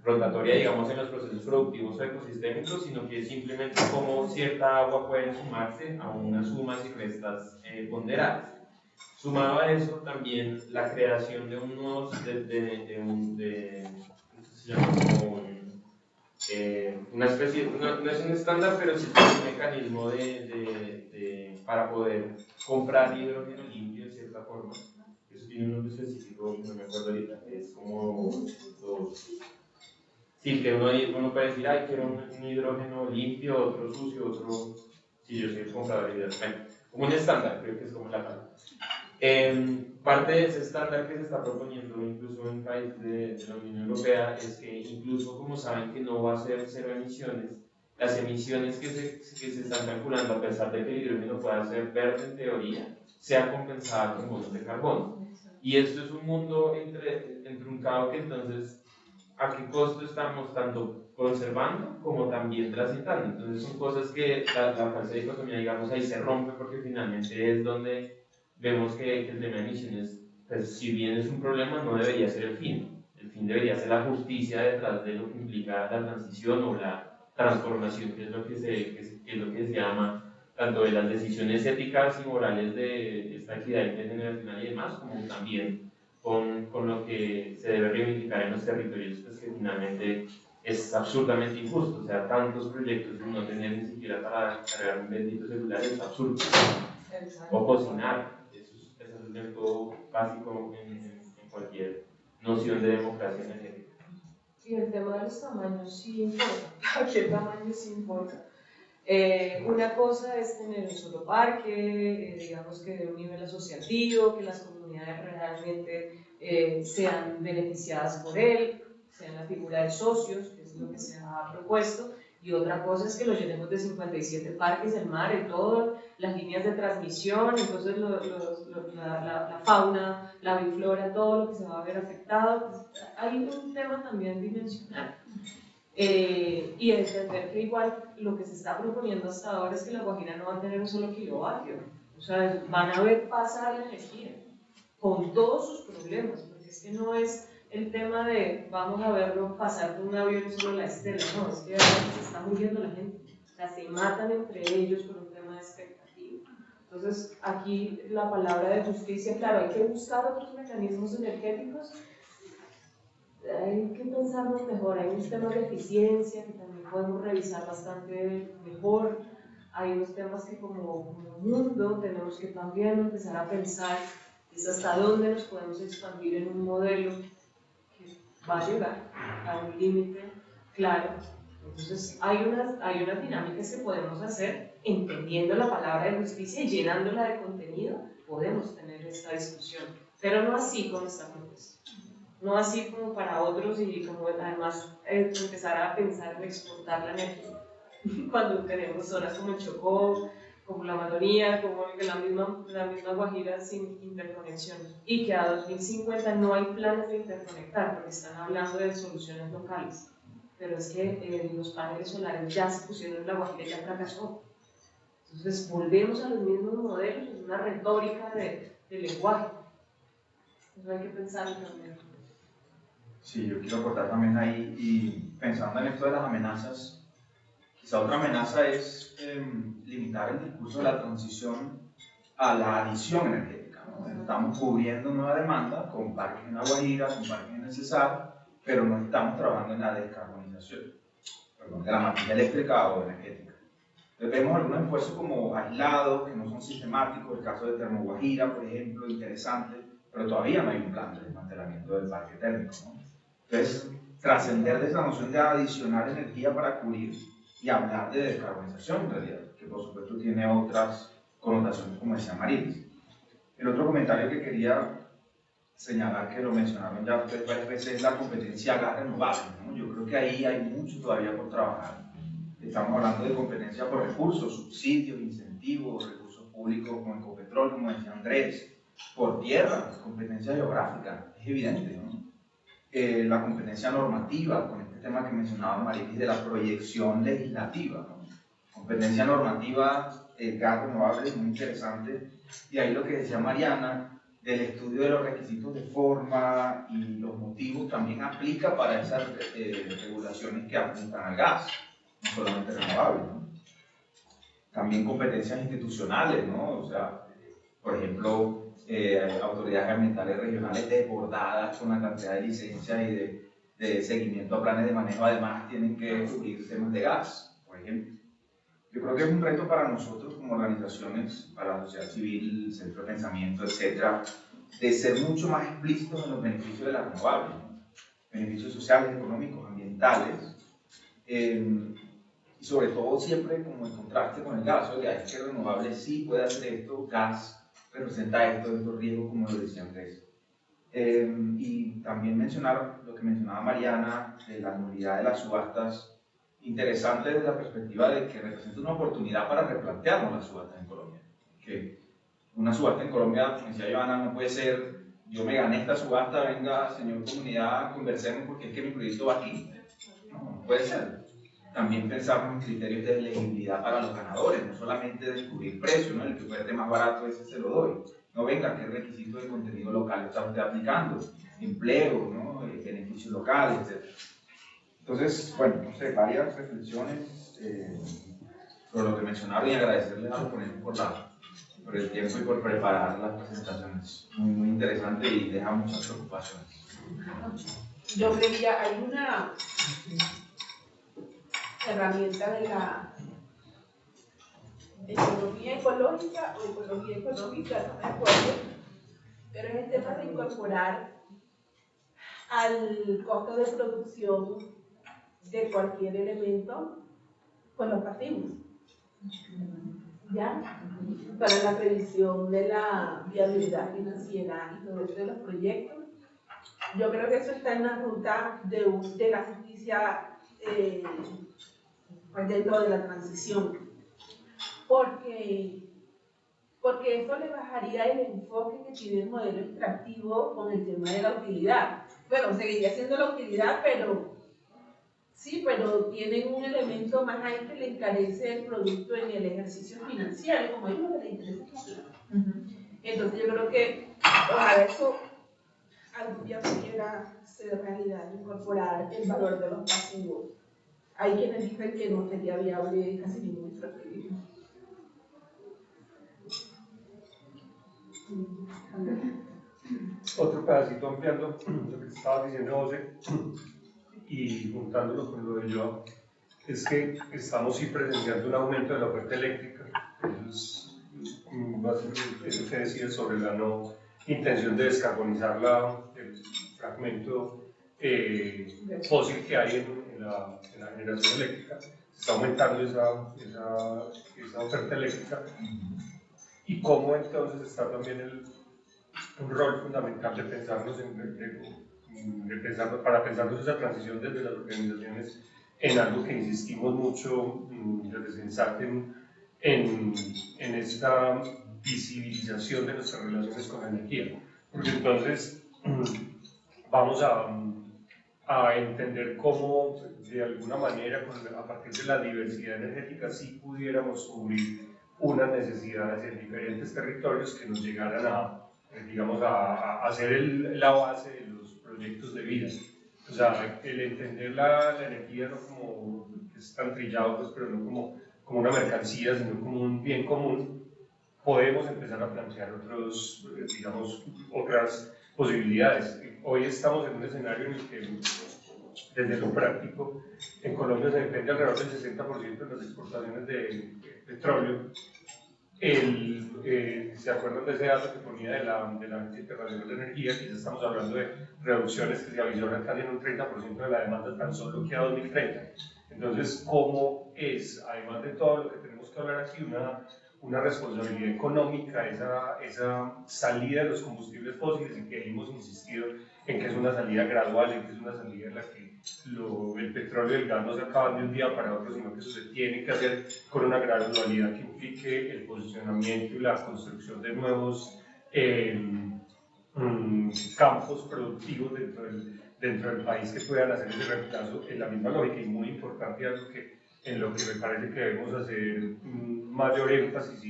rotatoria, digamos, en los procesos productivos o ecosistémicos, sino que simplemente cómo cierta agua puede sumarse a unas sumas y restas ponderadas. Sumado a eso, también la creación de un nuevo, una especie, no es un estándar, pero sí es un mecanismo para poder comprar hidrógeno limpio de cierta forma. Eso tiene un nombre específico, no me acuerdo ahorita, es como sí, que uno puede decir, ay, quiero un hidrógeno limpio, otro sucio, otro, sí, yo soy el comprador de hidrógeno, como un estándar, creo que es como la palabra. Parte de ese estándar que se está proponiendo incluso en países de la Unión Europea es que incluso como saben que no va a ser cero emisiones, las emisiones que se están calculando, a pesar de que el hidrógeno pueda ser verde en teoría, sean compensadas con bonos de carbono. Y esto es un mundo entruncado que entonces, ¿a qué costo estamos tanto conservando como también transitando? Entonces son cosas que la falsa dicotomía, digamos, ahí se rompe porque finalmente es donde vemos que el tema de emisiones, pues si bien es un problema, no debería ser el fin. El fin debería ser la justicia detrás de lo que implica la transición o la transformación, que es lo que se llama tanto de las decisiones éticas y morales de esta equidad intergeneracional y demás, como también con lo que se debe reivindicar en los territorios, pues que finalmente es absurdamente injusto. O sea, tantos proyectos y no tener ni siquiera para cargar un bendito celular es absurdo. O cocinar. Eso es un elemento básico en cualquier noción de democracia energética. Y el tema de los tamaños sí importa. ¿Qué tamaño sí importa? Una cosa es tener un solo parque, digamos que de un nivel asociativo, que las comunidades realmente sean beneficiadas por él, sean la figura de socios, que es lo que se ha propuesto. Y otra cosa es que lo llenemos de 57 parques, el mar, el todo, las líneas de transmisión, entonces la fauna, la biflora, todo lo que se va a ver afectado. Pues, hay un tema también dimensional. Y entender que igual lo que se está proponiendo hasta ahora es que la Guajira no va a tener un solo kilovatio. O sea, van a ver pasar la energía con todos sus problemas, porque es que no es el tema de vamos a verlo pasar de un avión y solo la estela, no, es que se está muriendo la gente, o sea, se matan entre ellos por un tema de expectativa. Entonces, aquí la palabra de justicia, claro, hay que buscar otros mecanismos energéticos, hay que pensarnos mejor, hay unos temas de eficiencia que también podemos revisar bastante mejor, hay unos temas que como mundo tenemos que también empezar a pensar es hasta dónde nos podemos expandir en un modelo que va a llegar a un límite claro. Entonces hay unas dinámicas que podemos hacer entendiendo la palabra de justicia y llenándola de contenido, podemos tener esta discusión, pero no así como esta propuesta, no así como para otros y como además empezar a pensar en exportar la energía cuando tenemos zonas como el Chocó, como la Amazonía, como la misma Guajira sin interconexión, y que a 2050 no hay planes de interconectar porque están hablando de soluciones locales, pero es que los paneles solares ya se pusieron en la Guajira y ya fracasó. Entonces volvemos a los mismos modelos, es una retórica de lenguaje. Entonces hay que pensar también. Sí, yo quiero aportar también ahí, y pensando en esto de las amenazas, quizá otra amenaza es limitar el discurso de la transición a la adición energética, ¿no? Estamos cubriendo nueva demanda con parques en La Guajira, con parques en el Cesar, pero no estamos trabajando en la descarbonización, de la matriz eléctrica o energética. Entonces vemos algunos esfuerzos como aislados, que no son sistemáticos, el caso de Termoguajira, por ejemplo, interesante, pero todavía no hay un plan de desmantelamiento del parque térmico, ¿no? Entonces, trascender de esa noción de adicionar energía para cubrir y hablar de descarbonización en realidad, que por supuesto tiene otras connotaciones, como decía Marilis. El otro comentario que quería señalar, que lo mencionaron ya ustedes varias veces, es la competencia gas renovable, ¿no? Yo creo que ahí hay mucho todavía por trabajar. Estamos hablando de competencia por recursos, subsidios, incentivos, recursos públicos como Ecopetrol, como decía Andrés, por tierra, competencia geográfica, es evidente, ¿no? La competencia normativa, con este tema que mencionaba Marilis de la proyección legislativa, ¿no? Competencia normativa, gas renovable es muy interesante, y ahí lo que decía Mariana, del estudio de los requisitos de forma y los motivos también aplica para esas regulaciones que apuntan al gas, no solamente renovables, ¿no? También competencias institucionales, ¿no? O sea, por ejemplo, autoridades ambientales regionales desbordadas con la cantidad de licencias y de seguimiento a planes de manejo, además tienen que cubrir temas de gas, por ejemplo. Yo creo que es un reto para nosotros como organizaciones, para la sociedad civil, el centro de pensamiento, etcétera, de ser mucho más explícitos en los beneficios de las renovables, ¿no? Beneficios sociales, económicos, ambientales, y sobre todo siempre como en contraste con el gas. Oiga, es que renovable sí puede hacer esto, gas representa estos riesgos, como lo decía Andrés. Y también mencionar lo que mencionaba Mariana, de la nulidad de las subastas, interesante desde la perspectiva de que representa una oportunidad para replantearnos las subastas en Colombia. Que una subasta en Colombia, como decía Ivana, no puede ser, yo me gané esta subasta, venga, señor comunidad, conversemos porque es que mi proyecto va aquí. No puede ser. También pensar en criterios de elegibilidad para los ganadores, no solamente descubrir precio, ¿no? El que fuerte más barato, ese se lo doy. No venga, ¿qué requisito de contenido local está usted aplicando? Empleo, ¿no? Beneficios locales, etc. Entonces, bueno, no sé, varias reflexiones sobre lo que mencionaron y agradecerles a los ponentes por el tiempo y por preparar las presentaciones. Muy interesante y deja muchas preocupaciones. Yo creía, hay una herramienta de la economía ecológica o ecología económica, no me acuerdo, pero es el tema de incorporar al costo de producción de cualquier elemento con los pasivos, ¿ya? Para la previsión de la viabilidad financiera y todo esto de los proyectos. Yo creo que eso está en la ruta de la justicia pues dentro de la transición, porque eso le bajaría el enfoque que tiene el modelo extractivo con el tema de la utilidad. Bueno, seguiría siendo la utilidad, pero sí, pero tienen un elemento más ahí que le encarece el producto en el ejercicio financiero, como a ellos les interesa mucho. Entonces yo creo que ojalá eso algún día pudiera ser realidad, incorporar el valor de los pasivos. Hay quienes dicen que no sería viable casi ningún extractivismo. Otro pedacito ampliando lo que estaba diciendo José y juntándolo con lo de yo, es que estamos sí presenciando un aumento de la oferta eléctrica. Eso que decía sobre la no intención de descarbonizar el fragmento fósil que hay en la generación eléctrica. Se está aumentando esa oferta eléctrica. Y cómo entonces está también un rol fundamental de pensarnos para pensarnos esa transición desde las organizaciones en algo que insistimos mucho desde Sensat en esta visibilización de nuestras relaciones con la energía, porque entonces vamos a entender cómo de alguna manera a partir de la diversidad energética sí pudiéramos cubrir unas necesidades en diferentes territorios que nos llegaran a hacer la base de los proyectos de vida. O sea, el entender la energía no como, que es tan trillado, pues, pero no como una mercancía, sino como un bien común, podemos empezar a plantear otras posibilidades. Hoy estamos en un escenario en el que, desde lo práctico, en Colombia se depende alrededor del 60% de las exportaciones de petróleo. ¿Se acuerdan de ese dato que ponía de la Agencia Internacional de Energía? Que ya estamos hablando de reducciones que se avisoran casi en un 30% de la demanda tan solo que a 2030. Entonces, ¿cómo es, además de todo lo que tenemos que hablar aquí, una responsabilidad económica esa salida de los combustibles fósiles, y que hemos insistido en que es una salida gradual, en que es una salida en la que el petróleo y el gas no se acaban de un día para otro, sino que eso se tiene que hacer con una gradualidad que implique el posicionamiento y la construcción de nuevos campos productivos dentro del país que puedan hacer ese reemplazo en la misma lógica. Y muy importante, algo que en lo que me parece que debemos hacer mayor énfasis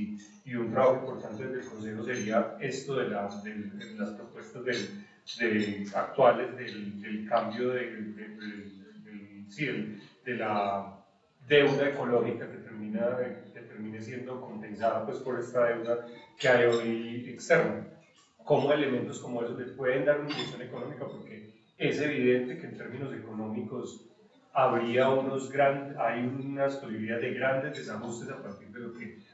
y un trabajo importante desde el Consejo sería esto de las propuestas actuales del cambio de la deuda ecológica que termine siendo compensada pues, por esta deuda que hay hoy externa. Cómo elementos como esos le pueden dar una inyección económica, porque es evidente que en términos económicos hay unas posibilidades de grandes desajustes a partir de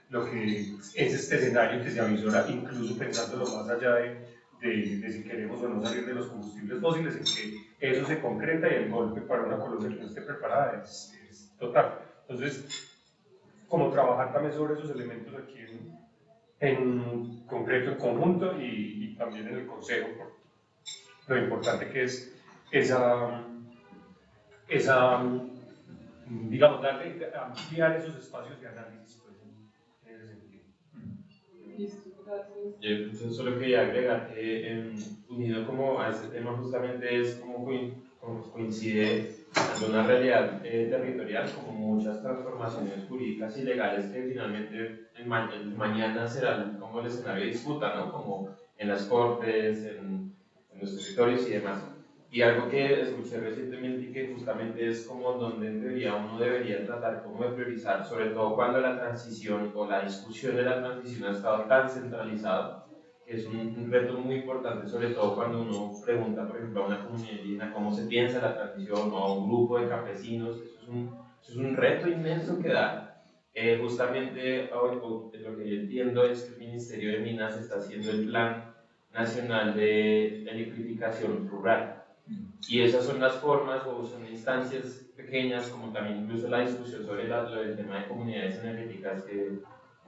lo que es este escenario que se avisora, incluso pensándolo más allá de si queremos o no salir de los combustibles fósiles, en que eso se concreta y el golpe para una Colombia que no esté preparada es total. Entonces, como trabajar también sobre esos elementos aquí en concreto, en conjunto y también en el Consejo, por lo importante que es digamos, ampliar esos espacios de análisis pues, en ese sentido. Listo, gracias. Yo solo quería agregar que unido como a este tema justamente es como coincide en una realidad territorial, como muchas transformaciones jurídicas y legales que finalmente mañana serán como el escenario de disputa, ¿no? Como en las cortes, en los territorios y demás. Y algo que escuché recientemente y que justamente es como donde en teoría uno debería tratar como de priorizar, sobre todo cuando la transición o la discusión de la transición ha estado tan centralizada, que es un reto muy importante, sobre todo cuando uno pregunta, por ejemplo, a una comunidad indígena cómo se piensa la transición o a un grupo de campesinos. Eso es un reto inmenso que da. Justamente lo que yo entiendo es que el Ministerio de Minas está haciendo el Plan Nacional de Electrificación Rural. Y esas son las formas o son instancias pequeñas, como también incluso la discusión sobre lo del tema de comunidades energéticas, que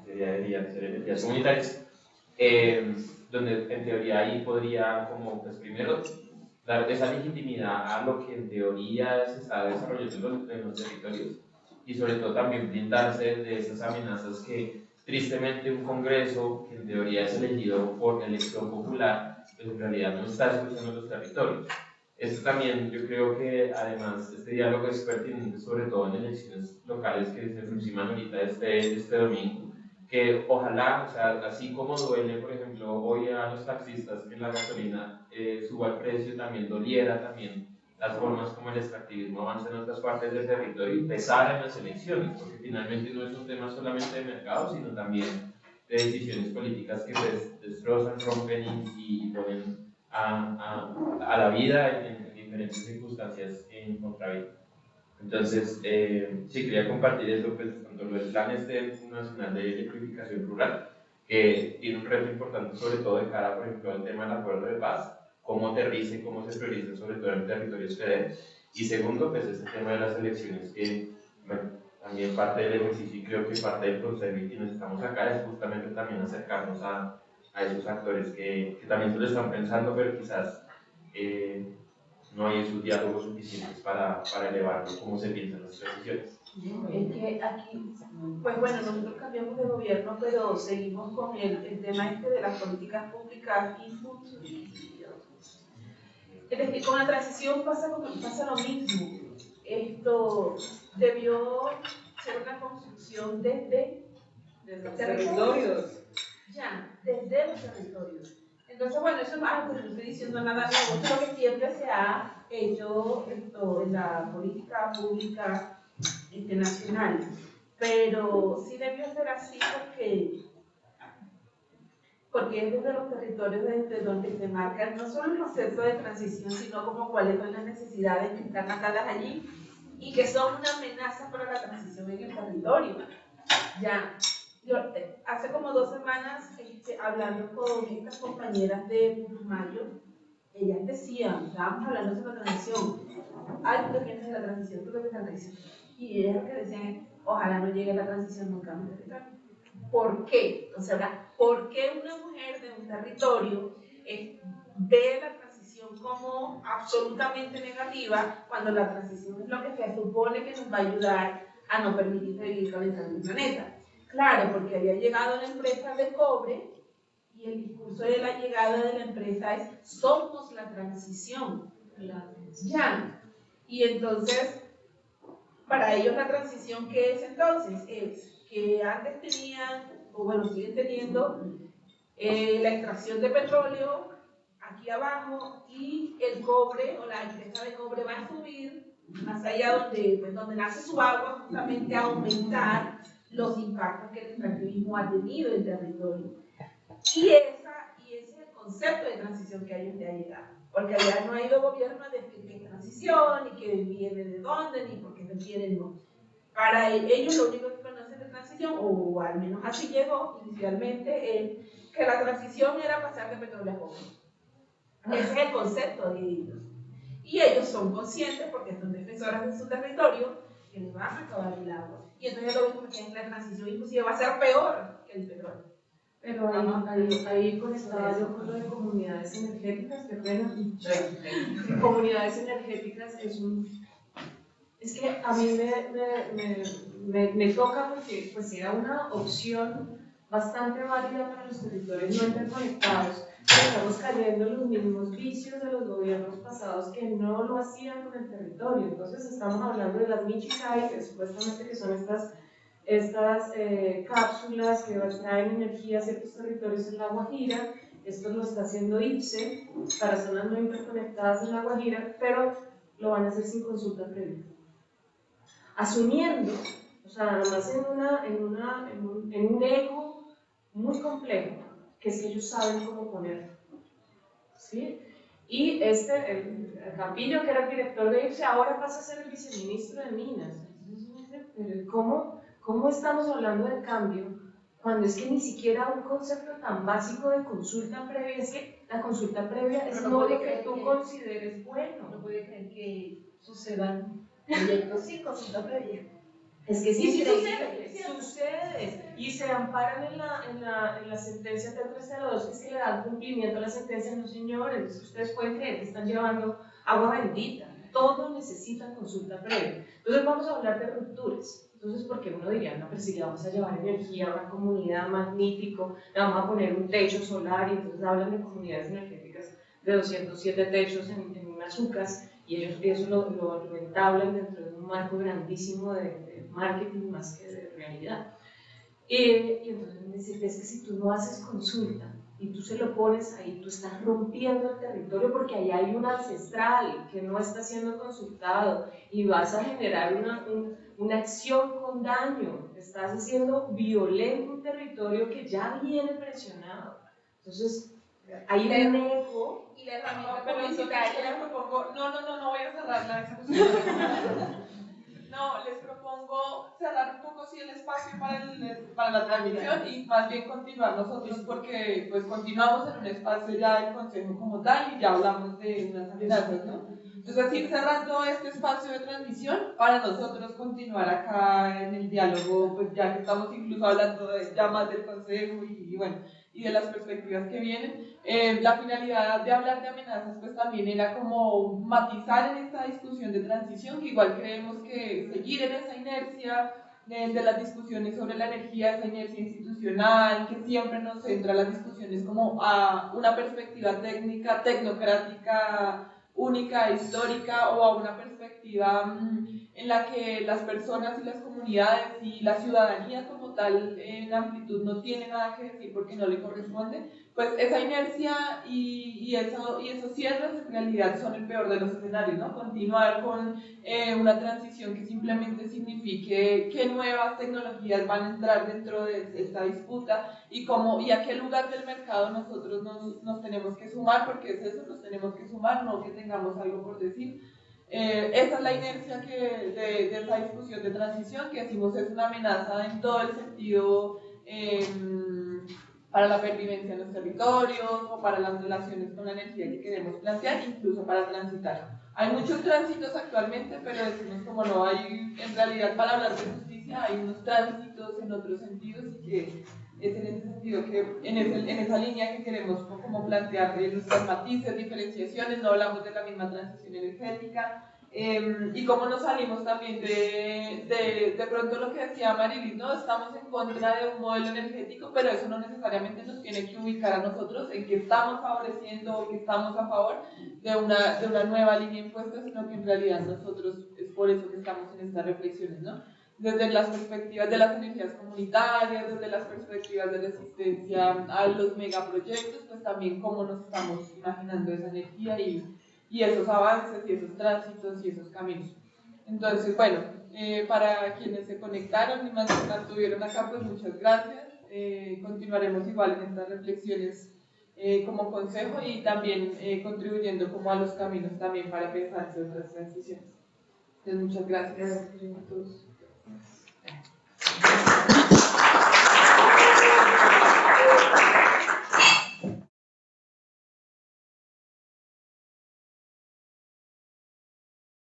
deberían ser energías comunitarias, donde en teoría ahí podría como pues primero dar esa legitimidad a lo que en teoría se está desarrollando en los territorios, y sobre todo también blindarse de esas amenazas que tristemente un Congreso que en teoría es elegido por elección popular, pues en realidad no está escuchando los territorios. Esto también yo creo que además este diálogo es pertinente sobre todo en elecciones locales que se aproximan ahorita este domingo, que ojalá, o sea, así como duele por ejemplo hoy a los taxistas que la gasolina suba el precio, también doliera también las formas como el extractivismo avanza en otras partes del territorio y pesar en las elecciones, porque finalmente no es un tema solamente de mercado, sino también de decisiones políticas que pues, destrozan, rompen y ponen a la vida en diferentes circunstancias en contravía. Entonces, sí, quería compartir eso, pues, tanto lo del Plan Nacional de Electrificación Rural, que tiene un reto importante, sobre todo de cara, por ejemplo, al tema del acuerdo de paz, cómo aterriza y cómo se prioriza, sobre todo en territorios federales. Y segundo, pues, este tema de las elecciones, que, bueno, también parte del ejercicio y creo que parte del consejo y quienes estamos acá es justamente también acercarnos a esos actores que también se lo están pensando, pero quizás no hay esos diálogos suficientes para elevarlo como se piensan las transiciones. Es que aquí, pues bueno, nosotros cambiamos de gobierno, pero seguimos con el tema de las políticas públicas, input y output. Es decir, con la transición pasa lo mismo. Esto debió ser una construcción desde los territorios. Ya, desde los territorios. Entonces, bueno, eso no es algo que no estoy diciendo nada nuevo, es lo que siempre se ha hecho en la política pública nacional. Pero sí debió ser así porque es desde los territorios desde donde se marca no solo el concepto de transición, sino como cuáles son las necesidades que están atadas allí y que son una amenaza para la transición en el territorio. Ya. Yo, hace como 2 semanas, hablando con estas compañeras de Putumayo, ellas decían, estábamos hablando sobre la transición, algo que piensas de la transición, tú que piensas de la transición, y ellas lo que decían es, ojalá no llegue la transición nunca a mi territorio. ¿por qué? O sea, ¿por qué una mujer de un territorio ve la transición como absolutamente negativa cuando la transición es lo que se supone que nos va a ayudar a no permitir seguir calentando el planeta? Claro, porque había llegado la empresa de cobre y el discurso de la llegada de la empresa es somos la transición. Ya. Y entonces, para ellos la transición, ¿qué es entonces? Es que antes tenían, o bueno, siguen teniendo la extracción de petróleo aquí abajo y el cobre o la empresa de cobre va a subir más allá donde nace su agua, justamente a aumentar los impactos que el extractivismo ha tenido en el territorio. Y ese es el concepto de transición que hay donde ha llegado. Porque allá no ha ido gobierno a decir qué es transición, ni qué viene de dónde, ni por qué se quiere, no. Para ellos lo único que conocen de transición, o al menos así llegó inicialmente, es que la transición era pasar de petróleo a cobre. Ese es el concepto de ellos. Y ellos son conscientes, porque son defensores de su territorio, que les van a acabar el agua. Y entonces lo mismo que es la transición, inclusive va a ser peor que el petróleo. Pero ahí conectaba yo con lo de comunidades energéticas, que bueno, comunidades energéticas es que a mí me toca porque pues era una opción bastante válida para los territorios no interconectados. Estamos cayendo en los mismos vicios de los gobiernos pasados que no lo hacían con el territorio. Entonces estamos hablando de las Michikai, que supuestamente que son estas cápsulas que traen energía a ciertos territorios en La Guajira. Esto lo está haciendo IPSE para zonas no interconectadas en La Guajira, pero lo van a hacer sin consulta previa. Asumiendo, o sea, además en un ego muy complejo, que es que ellos saben cómo ponerlo. ¿Sí? Y el Campillo, que era el director de IPSE, ahora pasa a ser el viceministro de Minas. Entonces, pero ¿cómo estamos hablando de cambio cuando es que ni siquiera un concepto tan básico de consulta previa? Es que la consulta previa es no lo que tú consideres bueno. No puede creer que sucedan proyectos sin consulta previa. Es que sí sucede. Y se amparan en la sentencia 302, que es que le dan cumplimiento a la sentencia. No, señores, ustedes pueden creer que están llevando agua bendita. Todo necesita consulta previa. Entonces vamos a hablar de rupturas. Entonces, porque uno diría, no, pero si le vamos a llevar energía a una comunidad magnífico, le vamos a poner un techo solar, y entonces hablan de comunidades energéticas de 207 techos en unas UCAS, y ellos eso lo entablan dentro de un marco grandísimo de marketing más que de realidad. Y entonces me dice, es que si tú no haces consulta y tú se lo pones ahí, tú estás rompiendo el territorio porque ahí hay un ancestral que no está siendo consultado y vas a generar una acción con daño, estás haciendo violento un territorio que ya viene presionado. Entonces, hay un ego. Y la herramienta pero publicitaria. les propongo, no voy a cerrar la discusión. No, les propongo cerrar un poco sí el espacio para la transmisión y más bien continuar nosotros, porque pues continuamos en un espacio ya del Consejo como tal y ya hablamos de unas amenazas, ¿no? Entonces, ir cerrando este espacio de transmisión para nosotros continuar acá en el diálogo, pues ya que estamos incluso hablando ya más del Consejo y bueno, y de las perspectivas que vienen. La finalidad de hablar de amenazas pues también era como matizar en esta discusión de transición, que igual creemos que seguir en esa inercia de las discusiones sobre la energía, esa inercia institucional, que siempre nos centra las discusiones como a una perspectiva técnica, tecnocrática, única, histórica, o a una perspectiva en la que las personas y las comunidades y la ciudadanía como tal en amplitud no tiene nada que decir porque no le corresponde, pues esa inercia y esos cierres en realidad son el peor de los escenarios, ¿no? Continuar con una transición que simplemente signifique qué nuevas tecnologías van a entrar dentro de esta disputa y a qué lugar del mercado nosotros nos tenemos que sumar, porque es eso, nos tenemos que sumar, no que tengamos algo por decir. Esa es la inercia de esa discusión de transición, que decimos es una amenaza en todo el sentido para la pervivencia de los territorios o para las relaciones con la energía que queremos plantear, incluso para transitar. Hay muchos tránsitos actualmente, pero decimos como no hay, en realidad para hablar de justicia hay unos tránsitos en otros sentidos y que es en ese sentido que en esa línea que queremos como plantear nuestras matices, diferenciaciones, no hablamos de la misma transición energética, y cómo nos salimos también de pronto lo que decía Marilis, ¿no? Estamos en contra de un modelo energético, pero eso no necesariamente nos tiene que ubicar a nosotros en que estamos favoreciendo o que estamos a favor de una nueva línea impuesta, sino que en realidad nosotros es por eso que estamos en estas reflexiones, ¿no? Desde las perspectivas de las energías comunitarias, desde las perspectivas de resistencia a los megaproyectos, pues también cómo nos estamos imaginando esa energía y esos avances y esos tránsitos y esos caminos. Entonces, bueno, para quienes se conectaron y más estuvieron acá, pues muchas gracias. Continuaremos igual en estas reflexiones como consejo y también contribuyendo como a los caminos también para pensarse otras transiciones. Entonces, muchas gracias a todos.